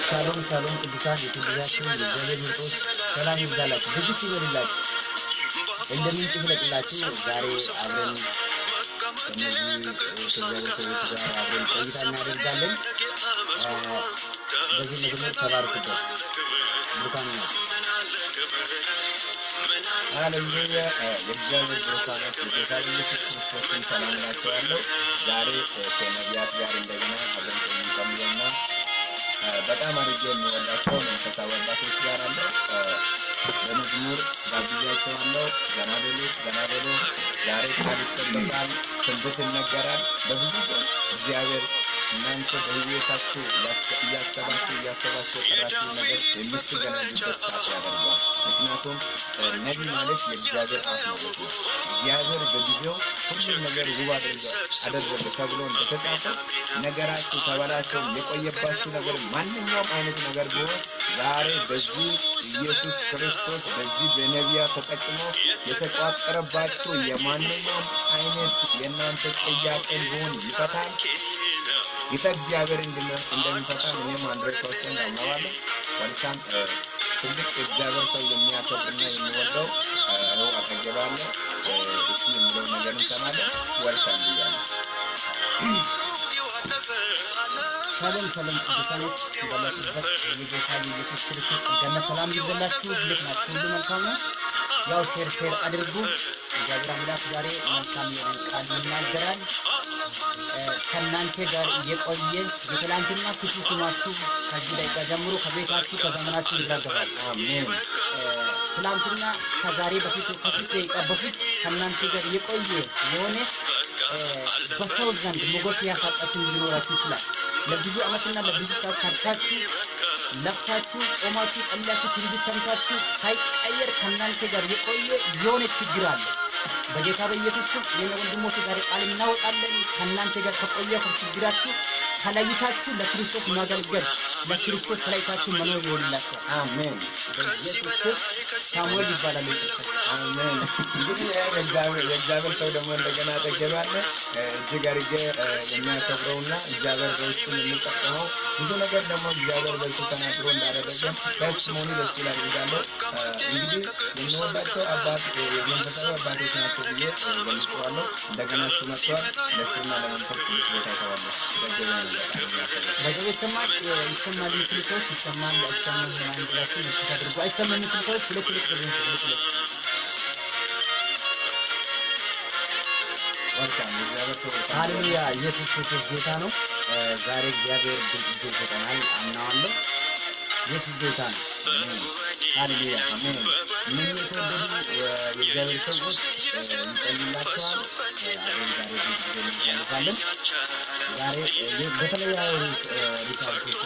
ሻሎም ሻሎም ቅዱሳን የተወደዳችሁ የእግዚአብሔር ምርጦች ሰላም ይብዛላችሁ ብዙ ይበልላችሁ እንደምን ትፍለቅላችሁ ዛሬ አብረን ከነዚህ ሰዎች ጋር አብረን ቆይታ እናደርጋለን በዚህ መዝሙር ተባረኩበት ብሩካን ነው ሃሌሉያ የእግዚአብሔር ብሩካኖች ጌታ ኢየሱስ ክርስቶስን ሰላም እላችኋለሁ ዛሬ ከነቢያት ጋር እንደገና አብረን እንጸልያለን በጣም አድርጌ የምወዳቸው መንፈሳዊ አባቶች ጋር አለ በመዝሙር ጋብዣቸዋለሁ ገና በሉ ዛሬ ቃል ይሰበካል ትንቢት ይነገራል በብዙ እግዚአብሔር እናንተ በህይወታችሁ እያሰባችሁ የቀራችሁ ነገር የምትገናኙበት ሰዓት ያደርጋል ምክንያቱም ነቢይ ማለት የእግዚአብሔር አፍ ነው እግዚአብሔር በጊዜው ሁሉም ነገር ውብ አደረገ ተብሎ እንደተጻፈ ነገራችሁ ተበላሽቶ የቆየባችሁ ነገር ማንኛውም አይነት ነገር ቢሆን ዛሬ በዚህ ኢየሱስ ክርስቶስ በዚህ በነቢያት ተጠቅሞ የተቋጠረባችሁ የማንኛውም አይነት የእናንተ ጥያቄ ቢሆን ይፈታል ጌታ እግዚአብሔር እንደሚፈታ እኔም 100% አምናለሁ ወልካም ትልቅ እግዚአብሔር ሰው የሚያከብርና የሚወደው ነው አጠገባለ እሱ የሚለው ነገር እንሰማለን ወልካም ይላል ሰላም ቅዱሳኖች ባላችሁበት የጌታ ኢየሱስ ክርስቶስ ጸጋና ሰላም ይብዛላችሁ ለናችሁ ሁሉ መልካም ነው ያው ሼር አድርጉ እግዚአብሔር አምላክ ዛሬ መልካም የሆነ ቃል ይናገራል ከናንተ ጋር የቆየ የትላንትና ክፉ ስማችሁ ከዚህ ላይ ጀምሮ ከቤታችሁ ከዘመናችሁ ይራገፋል አሜን ትላንትና ከዛሬ በፊት በፊት ከናንተ ጋር የቆየ የሆነ በሰው ዘንድ ሞገስ ያሳጣችሁ ሊኖራችሁ ይችላል ለብዙ አመትና ለብዙ ሰዓት ሰርታችሁ ለፍታችሁ ጾማችሁ ጸልያችሁ ትንቢት ሰምታችሁ ሳይቀየር ከናንተ ጋር የቆየ የሆነ ችግር አለ በጌታ በኢየሱስ ስም የወንድሞች ጋር ቃል እናወጣለን ከናንተ ጋር ከቆየ ችግራችሁ ተለይታችሁ ለክርስቶስ ማገልገል ለክርስቶስ ተለይታችሁ መኖር ይሆንላችሁ አሜን በኢየሱስ ስም ሳሙኤል ይባላል አሜን እንግዲህ የእግዚአብሔር ሰው ደግሞ እንደገና ተገባለ እዚህ ጋር የሚያከብረውና እግዚአብሔር በውስጡ የሚጠቀመው ብዙ ነገር ደግሞ እግዚአብሔር በሱ ተናግሮ እንዳደረገ ተስሞኒ ደስ ይላል ይላል እንግዲህ የምንወዳቸው አባት የመንፈሳዊ አባቶች ናቸው ብዬ ገልጸዋለሁ እንደገና እሱ መጥቷል ለሱና ለመንፈስ ቅዱስ ቦታ ተዋለ በዚህ ሰማት ይሰማል ምክንያቶች ይሰማል አስተማሪ አንድላችሁ ተደርጎ አይሰማም ምክንያቶች ሁለት ሃሌሉያ ኢየሱስ ክርስቶስ ጌታ ነው ዛሬ እግዚአብሔር ድንቅ ይሰጠናል አምናለሁ ኢየሱስ ጌታ ነው ሃሌሉያ አሜን ምን የተወደዱ የእግዚአብሔር ሰዎች እንጸልይላችኋል ዛሬ በተለያዩ ሪሳርቾች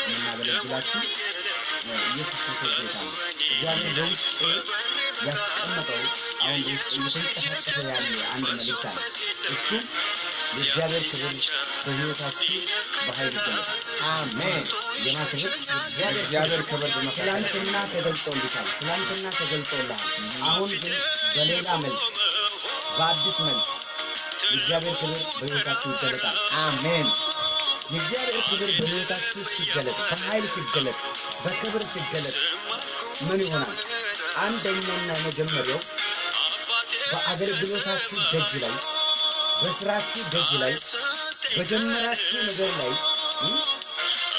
እናገለግላችሁ ኢየሱስ ክርስቶስ ጌታ ነው እግዚአብሔር በውስጡ ያስቀመጠው አሁን እየተንቀሳቀሰ ያለ አንድ መልእክት አለ እሱ የእግዚአብሔር ክብር በሕይወታችሁ በኃይል ይገለጣል አሜን የማክብር የእግዚአብሔር ክብር በመካከላችን ተገልጦልሃል አሁን ግን በሌላ መልክ በአዲስ መልክ የእግዚአብሔር ክብር በሕይወታችሁ ይገለጣል አሜን የእግዚአብሔር ክብር በሕይወታችሁ ሲገለጥ በኃይል ሲገለጥ በክብር ሲገለጥ ምን ይሆናል አንደኛና መጀመሪያው በአገልግሎታችሁ ደጅ ላይ በስራችሁ ደጅ ላይ በጀመራችሁ ነገር ላይ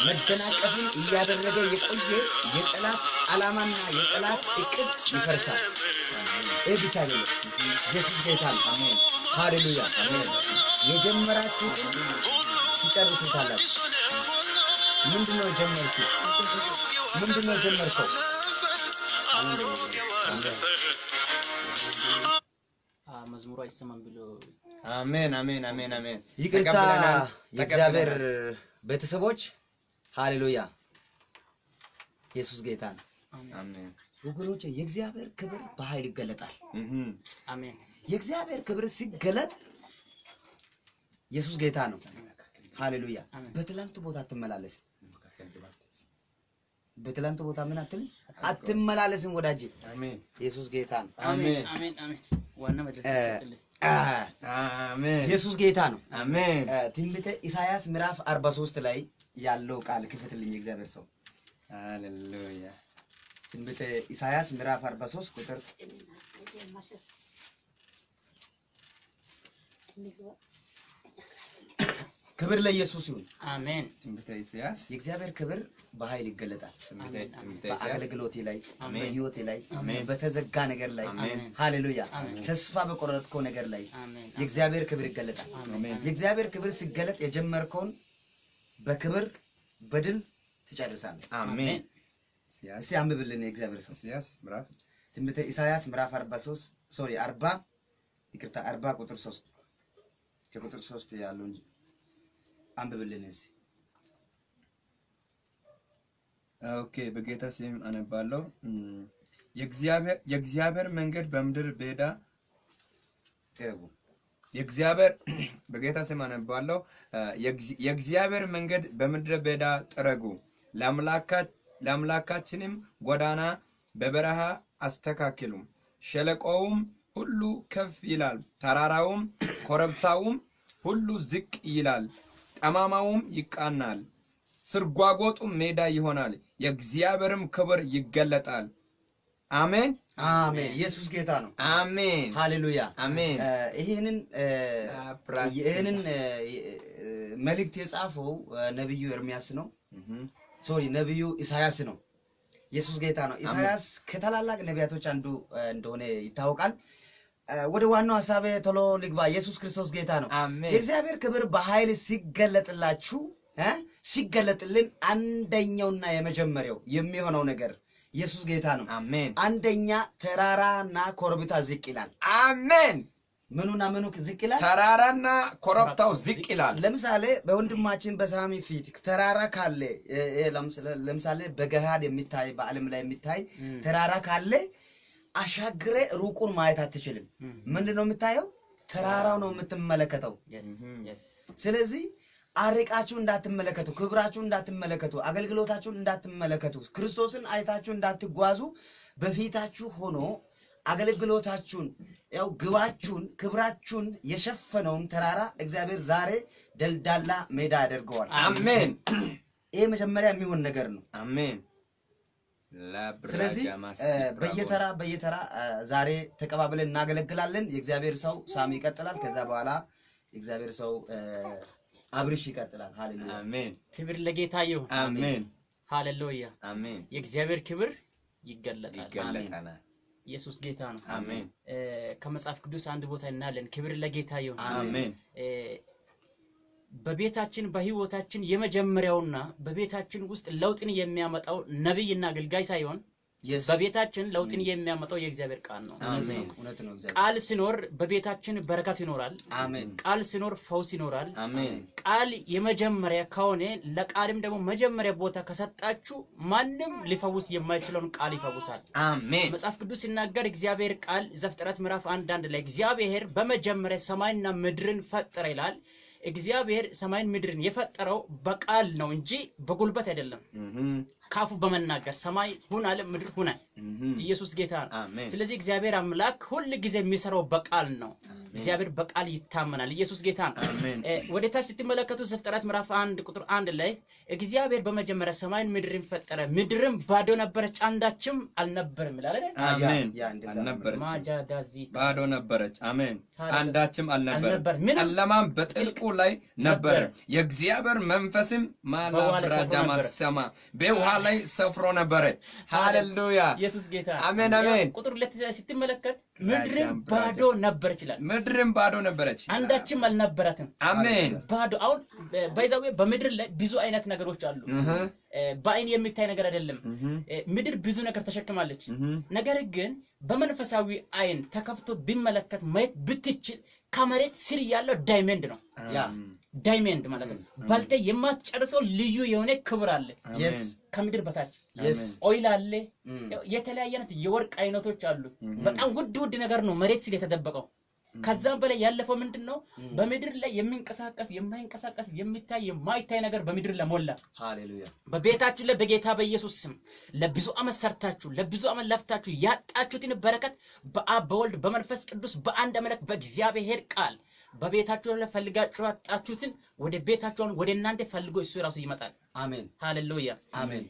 መደናቀፍን እያደረገ የቆየ የጠላት ዓላማና የጠላት እቅድ ይፈርሳል እብቻ ነው ኢየሱስ ጌታ አሜን ሃሌሉያ አሜን የጀመራችሁ ትጨርሱታላችሁ ምንድነው ጀመርከው መዝሙሩ አይሰማም ብሎ አሜን ይቅርታ የእግዚአብሔር ቤተሰቦች ሃሌሉያ ኢየሱስ ጌታ ነው አሜን ወገኖቼ የእግዚአብሔር ክብር በኃይል ይገለጣል አሜን የእግዚአብሔር ክብር ሲገለጥ ኢየሱስ ጌታ ነው ሃሌሉያ በትላንት ቦታ ተመላለስ በትላንት ቦታ ምን አትመላለስም ወዳጄ አሜን ኢየሱስ ጌታ ነው አሜን አሜን አሜን ዋና መድረስ ይሰጥልኝ አሜን ኢየሱስ ጌታ ነው አሜን ትንቢተ ኢሳይያስ ምዕራፍ 43 ላይ ያለው ቃል ክፈትልኝ እግዚአብሔር ሰው ሃሌሉያ ትንቢተ ኢሳይያስ ምዕራፍ 43 ቁጥር ክብር ለኢየሱስ ይሁን አሜን ትንቢተ ኢሳይያስ የእግዚአብሔር ክብር በኃይል ይገለጣል ትንቢተ ኢሳይያስ በአገልግሎቴ ላይ አሜን በህይወቴ ላይ አሜን በተዘጋ ነገር ላይ አሜን ሃሌሉያ ተስፋ በቆረጥከው ነገር ላይ አሜን የእግዚአብሔር ክብር ይገለጣል አሜን የእግዚአብሔር ክብር ሲገለጥ የጀመርከውን በክብር በድል ትጨርሳለህ አሜን እስቲ አንብብልን የእግዚአብሔር ሰው ኢሳይያስ ምዕራፍ ትንቢተ ኢሳይያስ ምዕራፍ 40 ይቅርታ 40 ቁጥር 3 ከቁጥር 3 ያለው እንጂ አንብብልን እዚህ ኦኬ በጌታ ስም አነባለሁ የእግዚአብሔር መንገድ በምድር በዳ ተረጉ የእግዚአብሔር በጌታ ስም አነባለሁ የእግዚአብሔር መንገድ በምድር በዳ ጥረጉ ለአምላካችንም ጎዳና በበረሃ አስተካክሉ ሸለቆውም ሁሉ ከፍ ይላል ተራራውም ኮረብታውም ሁሉ ዝቅ ይላል ጠማማውም ይቃናል ስርጓጎጡም ሜዳ ይሆናል የእግዚአብሔርም ክብር ይገለጣል አሜን አሜን ኢየሱስ ጌታ ነው አሜን ሃሌሉያ አሜን ይሄንን መልእክት የጻፈው ነብዩ ኤርሚያስ ነው ሶሪ ነብዩ ኢሳይያስ ነው ኢየሱስ ጌታ ነው ኢሳይያስ ከታላላቅ ነቢያቶች አንዱ እንደሆነ ይታወቃል ወደ ዋናው ሐሳብ ቶሎ ልግባ ኢየሱስ ክርስቶስ ጌታ ነው የእግዚአብሔር ክብር በኃይል ሲገለጥላችሁ ሲገለጥልን አንደኛውና የመጀመሪያው የሚሆነው ነገር ኢየሱስ ጌታ ነው አሜን አንደኛ ተራራና ኮረብታ ዝቅ ይላል አሜን ምኑና ምኑ ዝቅ ይላል ተራራና ኮረብታው ዝቅ ይላል ለምሳሌ በወንድማችን በሳሚ ፊት ተራራ ካለ ለምሳሌ በገሃድ የሚታይ በዓለም ላይ የሚታይ ተራራ ካለ አሻግሬ ሩቁን ማየት አትችልም ምንድነው የምታየው ተራራው ነው የምትመለከተው ስለዚህ አርቃችሁ እንዳትመለከቱ ክብራችሁ እንዳትመለከቱ አገልግሎታችሁን እንዳትመለከቱ ክርስቶስን አይታችሁ እንዳትጓዙ በፊታችሁ ሆኖ አገልግሎታችሁን ያው ግባችሁን ክብራችሁን የሸፈነውን ተራራ እግዚአብሔር ዛሬ ደልዳላ ሜዳ ያደርገዋል አሜን ይሄ መጀመሪያ የሚሆን ነገር ነው አሜን ስለዚህ በየተራ ዛሬ ተቀባብለን እናገለግላለን የእግዚአብሔር ሰው ሳሚ ይቀጥላል ከዛ በኋላ የእግዚአብሔር ሰው አብርሽ ይቀጥላል ሃሌሉያ አሜን ክብር ለጌታ ይሁን አሜን ሃሌሉያ አሜን የእግዚአብሔር ክብር ይገለጣል አሜን ኢየሱስ ጌታ ነው አሜን ከመጽሐፍ ቅዱስ አንድ ቦታ እናለን ክብር ለጌታ ይሁን አሜን በቤታችን በህይወታችን የመጀመሪያውና በቤታችን ውስጥ ለውጥን የሚያመጣው ነብይና አገልጋይ ሳይሆን በቤታችን ለውጥን የሚያመጣው የእግዚአብሔር ቃል ነው አሜን እውነት ነው እግዚአብሔር ቃል ሲኖር በቤታችን በረከት ይኖራል አሜን ቃል ሲኖር ፈውስ ይኖራል አሜን ቃል የመጀመሪያ ከሆነ ለቃልም ደግሞ መጀመሪያ ቦታ ከሰጣችሁ ማንም ሊፈውስ የማይችለውን ቃል ይፈውሳል አሜን መጽሐፍ ቅዱስ ሲናገር እግዚአብሔር ቃል ዘፍጥረት ምዕራፍ 1 ላይ እግዚአብሔር በመጀመሪያ ሰማይና ምድርን ፈጠረ ይላል እግዚአብሔር ሰማይን ምድርን የፈጠረው በቃል ነው እንጂ በጉልበት አይደለም ካፉ በመናገር ሰማይ ሁን አለ ምድር ሁን ኢየሱስ ጌታ ነው ስለዚህ እግዚአብሔር አምላክ ሁሉ ጊዜ የሚሰራው በቃል ነው እግዚአብሔር በቃል ይታመናል ኢየሱስ ጌታ ነው ወደታች ስትመለከቱ ዘፍጥረት ምዕራፍ 1 ቁጥር 1 ላይ እግዚአብሔር በመጀመሪያ ሰማይን ምድርን ፈጠረ ምድርም ባዶ ነበረች አንዳችም አልነበረም ይላል አሜን አልነበረች ማጃዳዚ ባዶ ነበረች አሜን አንዳችም አልነበረም ጨለማም በጥልቁ ላይ ነበር የእግዚአብሔር መንፈስም ማላብራጃ ማሰማ በውሃ ላይ ሰፍሮ ነበር ሃሌሉያ ኢየሱስ ጌታ አሜን አሜን ቁጥር 2 ላይ ስትመለከት ምድርም ባዶ ነበረች ይላል ምድርም ባዶ ነበረች አንዳችም አልነበራትም አሜን ባዶ አሁን ባይዛው በምድር ላይ ብዙ አይነት ነገሮች አሉ በአይን የሚታይ ነገር አይደለም ምድር ብዙ ነገር ተሸክማለች ነገር ግን በመንፈሳዊ አይን ተከፍቶ ቢመለከት ማየት ብትችል ከመሬት ስር ያለው ዳይመንድ ነው ያ ዳይመንድ ማለት ነው ባልተ የማትጨርሰው ልዩ የሆነ ክብር አለ ከምድር በታች ኦይል አለ የተለያየ አይነት የወርቅ አይነቶች አሉ በጣም ውድ ነገር ነው መሬት ስር የተደበቀው ከዛም በላይ ያለፈው ምንድነው? በምድር ላይ የሚንቀሳቀስ የማይንቀሳቀስ የሚታይ የማይታይ ነገር በምድር ላይ ሞላ። ሃሌሉያ። በቤታችሁ ላይ በጌታ በኢየሱስ ስም ለብዙ ዓመት ሰርታችሁ ለብዙ ዓመት ለፍታችሁ ያጣችሁትን በረከት በአብ በወልድ በመንፈስ ቅዱስ በአንድ አምላክ በእግዚአብሔር ቃል በቤታችሁ ላይ ፈልጋችሁ ያጣችሁትን ወደ ቤታችሁ ወደ እናንተ ፈልጎ እሱ ራሱ ይመጣል። አሜን። ሃሌሉያ። አሜን።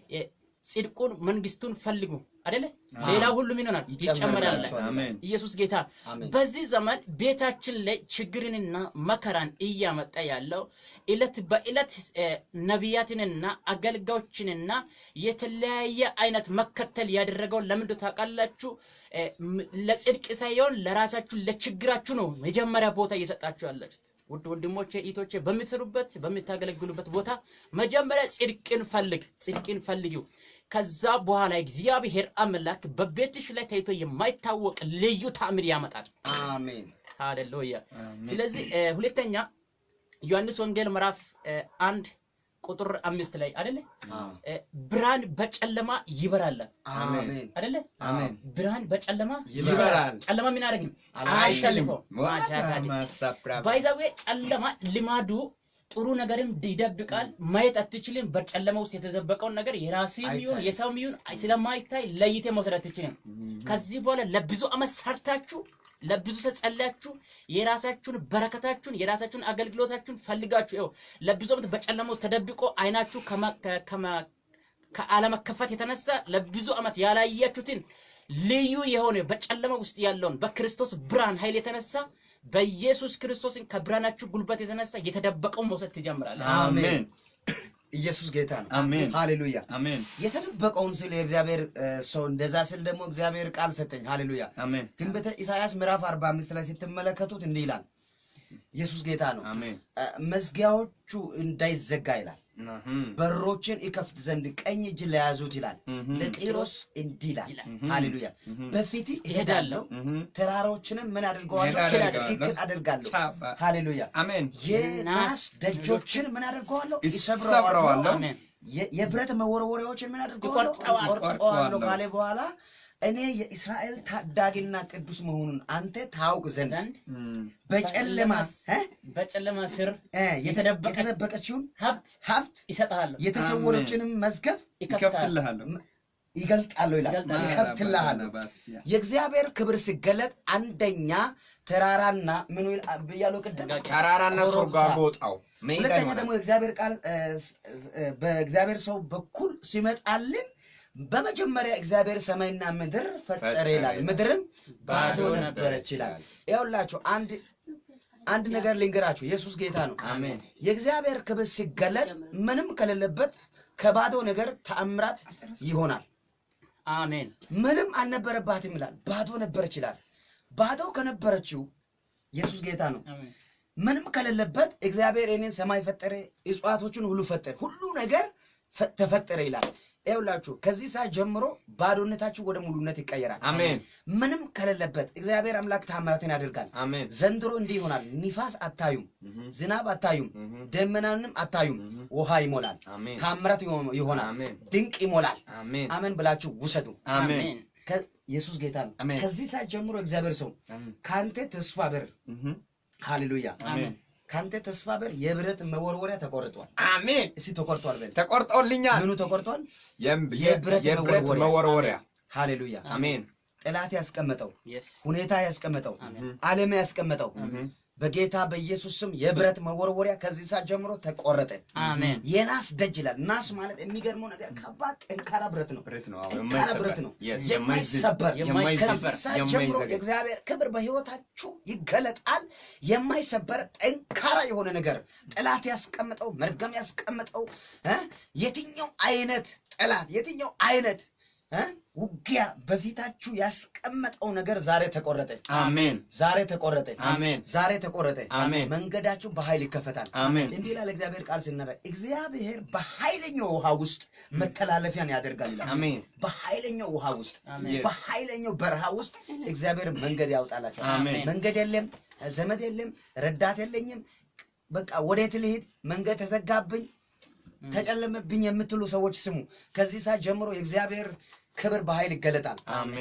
ጽድቁን መንግስቱን ፈልጉ አይደለ? ሌላ ሁሉ ምን ይሆናል? ይጨመራል። ኢየሱስ ጌታ። በዚህ ዘመን ቤታችን ላይ ችግርንና መከራን እያመጣ ያለው እለት በእለት ነቢያትንና አገልጋዮችንና የተለያየ አይነት መከተል ያደረገው ለምንድን ታውቃላችሁ? ለጽድቅ ሳይሆን ለራሳችሁ ለችግራችሁ ነው መጀመሪያ ቦታ እየሰጣችሁ ያላችሁት። ውድ ወንድሞቼ እህቶቼ፣ በምትሰሩበት በምታገለግሉበት ቦታ መጀመሪያ ጽድቅን ፈልጊው። ከዛ በኋላ እግዚአብሔር አምላክ በቤትሽ ላይ ታይቶ የማይታወቅ ልዩ ተአምር ያመጣል። አሜን። ሃሌሉያ። ስለዚህ ሁለተኛ ዮሐንስ ወንጌል ምዕራፍ 1 ቁጥር 5 ላይ አይደለ? ብርሃን በጨለማ ይበራል። አሜን። አይደለ? አሜን። ብርሃን በጨለማ ይበራል። ጨለማ ምን አደረግም? አያሸንፈው። ባይዛዌ ጨለማ ልማዱ ጥሩ ነገርም ይደብቃል። ማየት አትችልም። በጨለማ ውስጥ የተደበቀውን ነገር የራስህም ይሁን የሰውም ይሁን ስለማይታይ ለይተህ መውሰድ አትችልም። ከዚህ በኋላ ለብዙ ዓመት ሰርታችሁ ለብዙ ጸልያችሁ የራሳችሁን በረከታችሁን የራሳችሁን አገልግሎታችሁን ፈልጋችሁ ይኸው ለብዙ ዓመት በጨለማ ውስጥ ተደብቆ አይናችሁ ከአለመከፈት የተነሳ ለብዙ ዓመት ያላያችሁትን ልዩ የሆነ በጨለማ ውስጥ ያለውን በክርስቶስ ብርሃን ኃይል የተነሳ በኢየሱስ ክርስቶስን ከብርሃናችሁ ጉልበት የተነሳ የተደበቀው መውሰድ ትጀምራለህ። አሜን። ኢየሱስ ጌታ ነው። አሜን። ሃሌሉያ። አሜን። የተደበቀውን ስለ እግዚአብሔር ሰው እንደዛ ስል ደግሞ እግዚአብሔር ቃል ሰጠኝ። ሃሌሉያ። አሜን። ትንቢተ ኢሳይያስ ምዕራፍ 45 ላይ ስትመለከቱት እንዲህ ይላል። ኢየሱስ ጌታ ነው። አሜን። መዝጊያዎቹ እንዳይዘጋ ይላል። በሮችን ይከፍት ዘንድ ቀኝ እጅ ለያዙት ይላል። ለቂሮስ እንዲህ ይላል። ሃሌሉያ። በፊት እሄዳለሁ ተራሮችንም ምን አደርገዋለሁ? ትክክል አደርጋለሁ። ሃሌሉያ። አሜን። የናስ ደጆችን ምን አደርገዋለሁ? ይሰብረዋለሁ። የብረት መወርወሪያዎችን ምን አደርገዋለሁ? ቆርጠዋለሁ ካለ በኋላ እኔ የእስራኤል ታዳጊና ቅዱስ መሆኑን አንተ ታውቅ ዘንድ በጨለማ ስር የተደበቀችውን ሀብት ይሰጣል፣ የተሰወረችንም መዝገብ ይከፍትልሃለሁ ይገልጣሉ ይላል። ይከፍትልሃለሁ። የእግዚአብሔር ክብር ሲገለጥ አንደኛ ተራራና ምን ብያለሁ ቅድም? ተራራና ሶርጋጎጣው። ሁለተኛ ደግሞ የእግዚአብሔር ቃል በእግዚአብሔር ሰው በኩል ሲመጣልን በመጀመሪያ እግዚአብሔር ሰማይና ምድር ፈጠረ ይላል። ምድርም ባዶ ነበረች ይላል። ይኸውላችሁ አንድ ነገር ልንገራችሁ። ኢየሱስ ጌታ ነው። አሜን። የእግዚአብሔር ክብር ሲገለጥ ምንም ከሌለበት ከባዶ ነገር ተአምራት ይሆናል። አሜን። ምንም አልነበረባትም ይላል። ባዶ ነበረች ይላል። ባዶ ከነበረችው ኢየሱስ ጌታ ነው። ምንም ከሌለበት እግዚአብሔር እኔን ሰማይ ፈጠረ፣ እጽዋቶችን ሁሉ ፈጠረ፣ ሁሉ ነገር ተፈጠረ ይላል። ይኸውላችሁ ከዚህ ሰዓት ጀምሮ ባዶነታችሁ ወደ ሙሉነት ይቀየራል። አሜን። ምንም ከሌለበት እግዚአብሔር አምላክ ተአምራትን ያደርጋል። አሜን። ዘንድሮ እንዲህ ይሆናል። ንፋስ አታዩም፣ ዝናብ አታዩም፣ ደመናንም አታዩም። ውሃ ይሞላል፣ ተአምራት ይሆናል፣ ድንቅ ይሞላል። አሜን ብላችሁ ውሰዱ። አሜን። ኢየሱስ ጌታ ነው። ከዚህ ሰዓት ጀምሮ እግዚአብሔር ሰው ካንተ ተስፋ በር ሃሌሉያ አሜን ካንተ ተስፋ በር የብረት መወርወሪያ ተቆርጧል። አሜን። እሺ ተቆርጧል። በል ተቆርጦልኛል። ምኑ ተቆርጧል? የብረት መወርወሪያ። ሃሌሉያ አሜን። ጠላት ያስቀመጠው ሁኔታ ያስቀመጠው ዓለም ያስቀመጠው በጌታ በኢየሱስ ስም የብረት መወርወሪያ ከዚህ ሰዓት ጀምሮ ተቆረጠ። አሜን። የናስ ደጅ ይላል። ናስ ማለት የሚገርመው ነገር ከባድ ጠንካራ ብረት ነው። ጠንካራ ብረት ነው፣ የማይሰበር። ከዚህ ሰዓት ጀምሮ የእግዚአብሔር ክብር በሕይወታችሁ ይገለጣል። የማይሰበር ጠንካራ የሆነ ነገር ጠላት ያስቀመጠው መርገም ያስቀመጠው የትኛው አይነት ጠላት የትኛው አይነት ውጊያ በፊታችሁ ያስቀመጠው ነገር ዛሬ ተቆረጠ። አሜን። ዛሬ ተቆረጠ። አሜን። ዛሬ ተቆረጠ። አሜን። መንገዳችሁ በኃይል ይከፈታል። አሜን። እንዲህ ይላል እግዚአብሔር ቃል ሲናገር እግዚአብሔር በኃይለኛው ውሃ ውስጥ መተላለፊያን ያደርጋል ይላል። አሜን። በኃይለኛው ውሃ ውስጥ በኃይለኛው በረሃ ውስጥ እግዚአብሔር መንገድ ያውጣላችሁ። አሜን። መንገድ የለም፣ ዘመድ የለም፣ ረዳት የለኝም፣ በቃ ወዴት ልሂድ፣ መንገድ ተዘጋብኝ፣ ተጨለመብኝ የምትሉ ሰዎች ስሙ። ከዚህ ሰዓት ጀምሮ የእግዚአብሔር ክብር በኃይል ይገለጣል።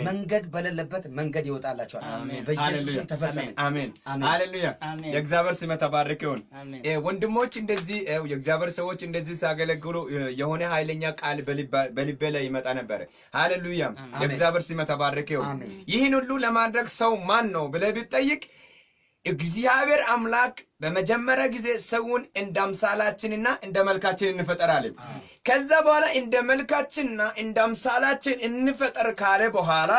መንገድ በሌለበት መንገድ ይወጣላችኋል። በኢየሱስ ስም ተፈጸመ። አሜን ሃሌሉያ። የእግዚአብሔር ስም የተባረከ ይሁን። ወንድሞች እንደዚህ የእግዚአብሔር ሰዎች እንደዚህ ሲያገለግሉ የሆነ ኃይለኛ ቃል በልቤ ላይ ይመጣ ነበር። ሃሌሉያ። የእግዚአብሔር ስም የተባረከ ይሁን። ይህን ሁሉ ለማድረግ ሰው ማን ነው ብለህ ብትጠይቅ እግዚአብሔር አምላክ በመጀመሪያ ጊዜ ሰውን እንደ አምሳላችንና እንደ መልካችን እንፈጠራለን። ከዛ በኋላ እንደ መልካችንና እንደ አምሳላችን እንፈጠር ካለ በኋላ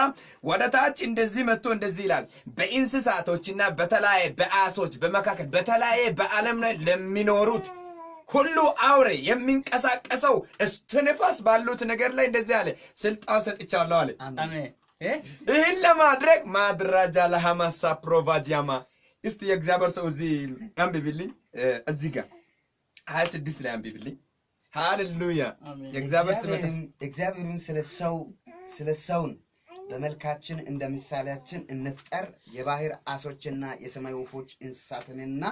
ወደ ታች እንደዚህ መጥቶ እንደዚህ ይላል። በእንስሳቶችና በተለያየ በአሶች በመካከል በተለያየ በዓለም ላይ ለሚኖሩት ሁሉ አውሬ የሚንቀሳቀሰው እስትንፋስ ባሉት ነገር ላይ እንደዚህ አለ፣ ስልጣን ሰጥቻለሁ አለ። አሜን። ይህን ለማድረግ ማድራጃ ለሐማሳ ፕሮቫጂያማ እስቲ የእግዚአብሔር ሰው እዚህ አንብብልኝ፣ እዚህ ጋር 26 ላይ አንብብልኝ። ሃሌሉያ። የእግዚአብሔር ስም እግዚአብሔርን ስለ ሰውን በመልካችን እንደ ምሳሌያችን እንፍጠር፣ የባህር አሶችና የሰማይ ወፎች እንስሳትንና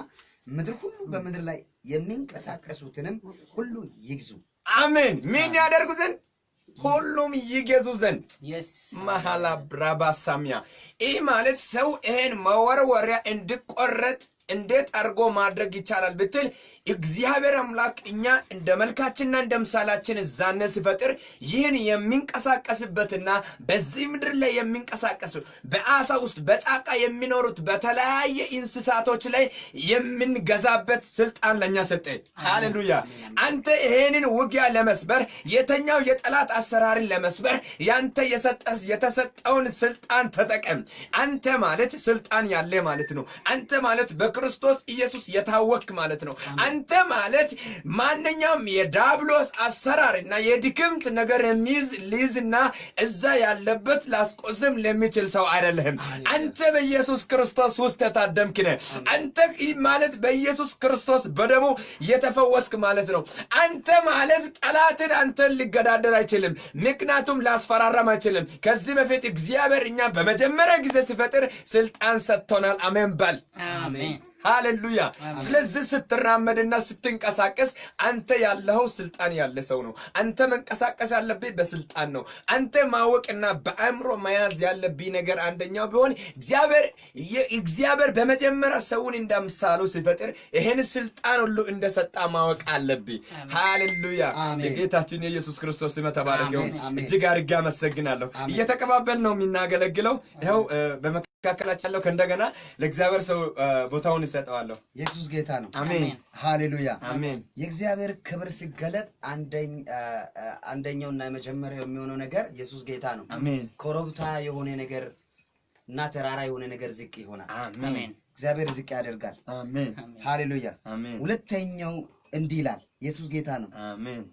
ምድር ሁሉ በምድር ላይ የሚንቀሳቀሱትንም ሁሉ ይግዙ። አሜን። ምን ያደርጉ ዘንድ? ሁሉም ይገዙ ዘንድ። መሐላ ብራባሳሚያ። ይህ ማለት ሰው ይሄን መወርወሪያ እንዲቆረጥ እንዴት አድርጎ ማድረግ ይቻላል ብትል እግዚአብሔር አምላክ እኛ እንደ መልካችንና እንደ ምሳሌያችን ዛነ ሲፈጥር ይህን የሚንቀሳቀስበትና በዚህ ምድር ላይ የሚንቀሳቀሱ በአሳ ውስጥ በጫካ የሚኖሩት በተለያየ እንስሳቶች ላይ የምንገዛበት ስልጣን ለኛ ሰጠ። ሃሌሉያ። አንተ ይሄንን ውጊያ ለመስበር የተኛው የጠላት አሰራርን ለመስበር ያንተ የተሰጠውን ስልጣን ተጠቀም። አንተ ማለት ስልጣን ያለ ማለት ነው። አንተ ማለት ክርስቶስ ኢየሱስ የታወቅክ ማለት ነው። አንተ ማለት ማንኛውም የዳብሎስ አሰራርና የድክምት ነገር ሊይዝና እዛ ያለበት ላስቆዝም ለሚችል ሰው አይደለህም። አንተ በኢየሱስ ክርስቶስ ውስጥ ተታደምክ ነህ። አንተ ማለት በኢየሱስ ክርስቶስ በደሙ የተፈወስክ ማለት ነው። አንተ ማለት ጠላትን አንተን ሊገዳደር አይችልም፣ ምክንያቱም ላስፈራራም አይችልም። ከዚህ በፊት እግዚአብሔር እኛ በመጀመሪያ ጊዜ ሲፈጥር ስልጣን ሰጥቶናል። አሜን በል። አሜን ሃሌሉያ። ስለዚህ ስትራመድና ስትንቀሳቀስ አንተ ያለው ስልጣን ያለ ሰው ነው። አንተ መንቀሳቀስ ያለብህ በስልጣን ነው። አንተ ማወቅና በአእምሮ መያዝ ያለብህ ነገር አንደኛው ቢሆን እግዚአብሔር በመጀመሪያ ሰውን እንደምሳሉ ሲፈጥር ይሄን ስልጣን ሁሉ እንደሰጣ ማወቅ አለብህ። ሃሌሉያ። የጌታችን የኢየሱስ ክርስቶስ ስም ተባረክ ይሁን። እጅግ አድርጌ አመሰግናለሁ። እየተቀባበል ነው የምናገለግለው። ይኸው በመካከላችን ያለው ከእንደገና ለእግዚአብሔር ሰው ቦታውን ይሰጠዋለሁ። ኢየሱስ ጌታ ነው። አሜን ሃሌሉያ አሜን። የእግዚአብሔር ክብር ሲገለጥ አንደኛውና የመጀመሪያው የሚሆነው ነገር ኢየሱስ ጌታ ነው። አሜን። ኮረብታ የሆነ ነገር እና ተራራ የሆነ ነገር ዝቅ ይሆናል። አሜን። እግዚአብሔር ዝቅ ያደርጋል። አሜን ሃሌሉያ አሜን። ሁለተኛው እንዲህ ይላል፣ ኢየሱስ ጌታ ነው። አሜን።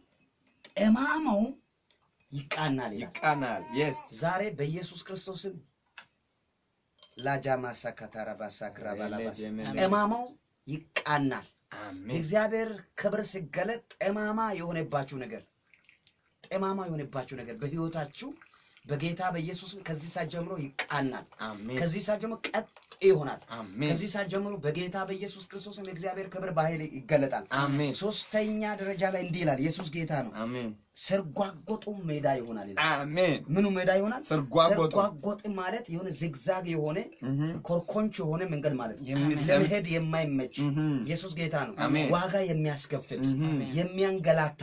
ጠማማው ይቃናል ይላል። ይቃናል። yes ዛሬ በኢየሱስ ክርስቶስም ላጃማ ሰካታራ ባሳክራ ባላባስ ጠማማው ይቃናል። አሜን። የእግዚአብሔር ክብር ሲገለጥ ጠማማ የሆነባችሁ ነገር በህይወታችሁ በጌታ በኢየሱስም ከዚህ ሰዓት ጀምሮ ይቃናል። አሜን። ከዚህ ሰዓት ጀምሮ ቀጥ ይሆናል። አሜን። ከዚህ ሰዓት ጀምሮ በጌታ በኢየሱስ ክርስቶስም የእግዚአብሔር ክብር በኃይል ይገለጣል። አሜን። ሶስተኛ ደረጃ ላይ እንዲህ ይላል፣ ኢየሱስ ጌታ ነው። አሜን። ሰርጓጎጡ ሜዳ ይሆናል ይላል። አሜን። ምኑ ሜዳ ይሆናል? ሰርጓጎጥ ማለት የሆነ ዝግዛግ የሆነ ኮርኮንች የሆነ መንገድ ማለት ነው። ለመሄድ የማይመች ኢየሱስ ጌታ ነው። ዋጋ የሚያስከፍል የሚያንገላታ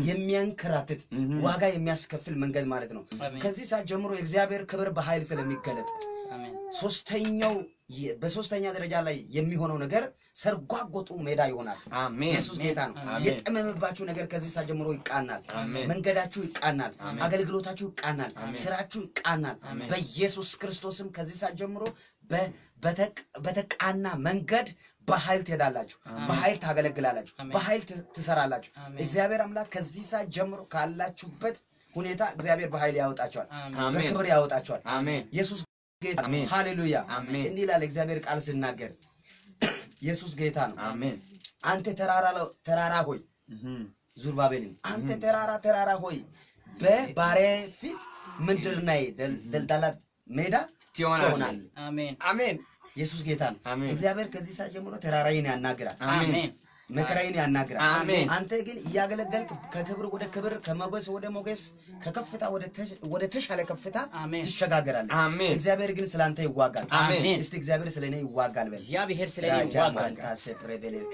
የሚያንከራትት ዋጋ የሚያስከፍል መንገድ ማለት ነው። ከዚህ ሰዓት ጀምሮ የእግዚአብሔር ክብር በኃይል ስለሚገለጥ በሶስተኛ ደረጃ ላይ የሚሆነው ነገር ሰርጓጎጡ ሜዳ ይሆናል። አሜን። ኢየሱስ ጌታ ነው። የጠመመባችሁ ነገር ከዚህ ሰዓት ጀምሮ ይቃናል። መንገዳችሁ ይቃናል። አገልግሎታችሁ ይቃናል። ስራችሁ ይቃናል። በኢየሱስ ክርስቶስም ከዚህ ሰዓት ጀምሮ በተቃና መንገድ በኃይል ትሄዳላችሁ፣ በኃይል ታገለግላላችሁ፣ በኃይል ትሰራላችሁ። እግዚአብሔር አምላክ ከዚህ ሰዓት ጀምሮ ካላችሁበት ሁኔታ እግዚአብሔር በኃይል ያወጣችኋል፣ በክብር ያወጣችኋል። አሜን። ኢየሱስ ጌታ ሃሌሉያ እንዲህ ይላል እግዚአብሔር ቃል ሲናገር፣ ኢየሱስ ጌታ ነው። አሜን። አንተ ተራራ ሆይ ዙርባቤልን፣ አንተ ተራራ ሆይ በባሪያዬ ፊት ምድር ላይ ደልዳላ ሜዳ ትሆናለህ። አሜን አሜን። ኢየሱስ ጌታ ነው። እግዚአብሔር ከዚህ ሰዓት ጀምሮ ተራራዬን ያናግራል። አሜን። መከራዬን ያናግራል። አሜን። አንተ ግን እያገለገልክ ከክብር ወደ ክብር ከሞገስ ወደ ሞገስ ከከፍታ ወደ ተሻለ ከፍታ ትሸጋገራለህ። አሜን። እግዚአብሔር ግን ስላንተ ይዋጋል። አሜን። እስቲ እግዚአብሔር ስለኔ ይዋጋል በል። እግዚአብሔር ስለኔ ይዋጋል።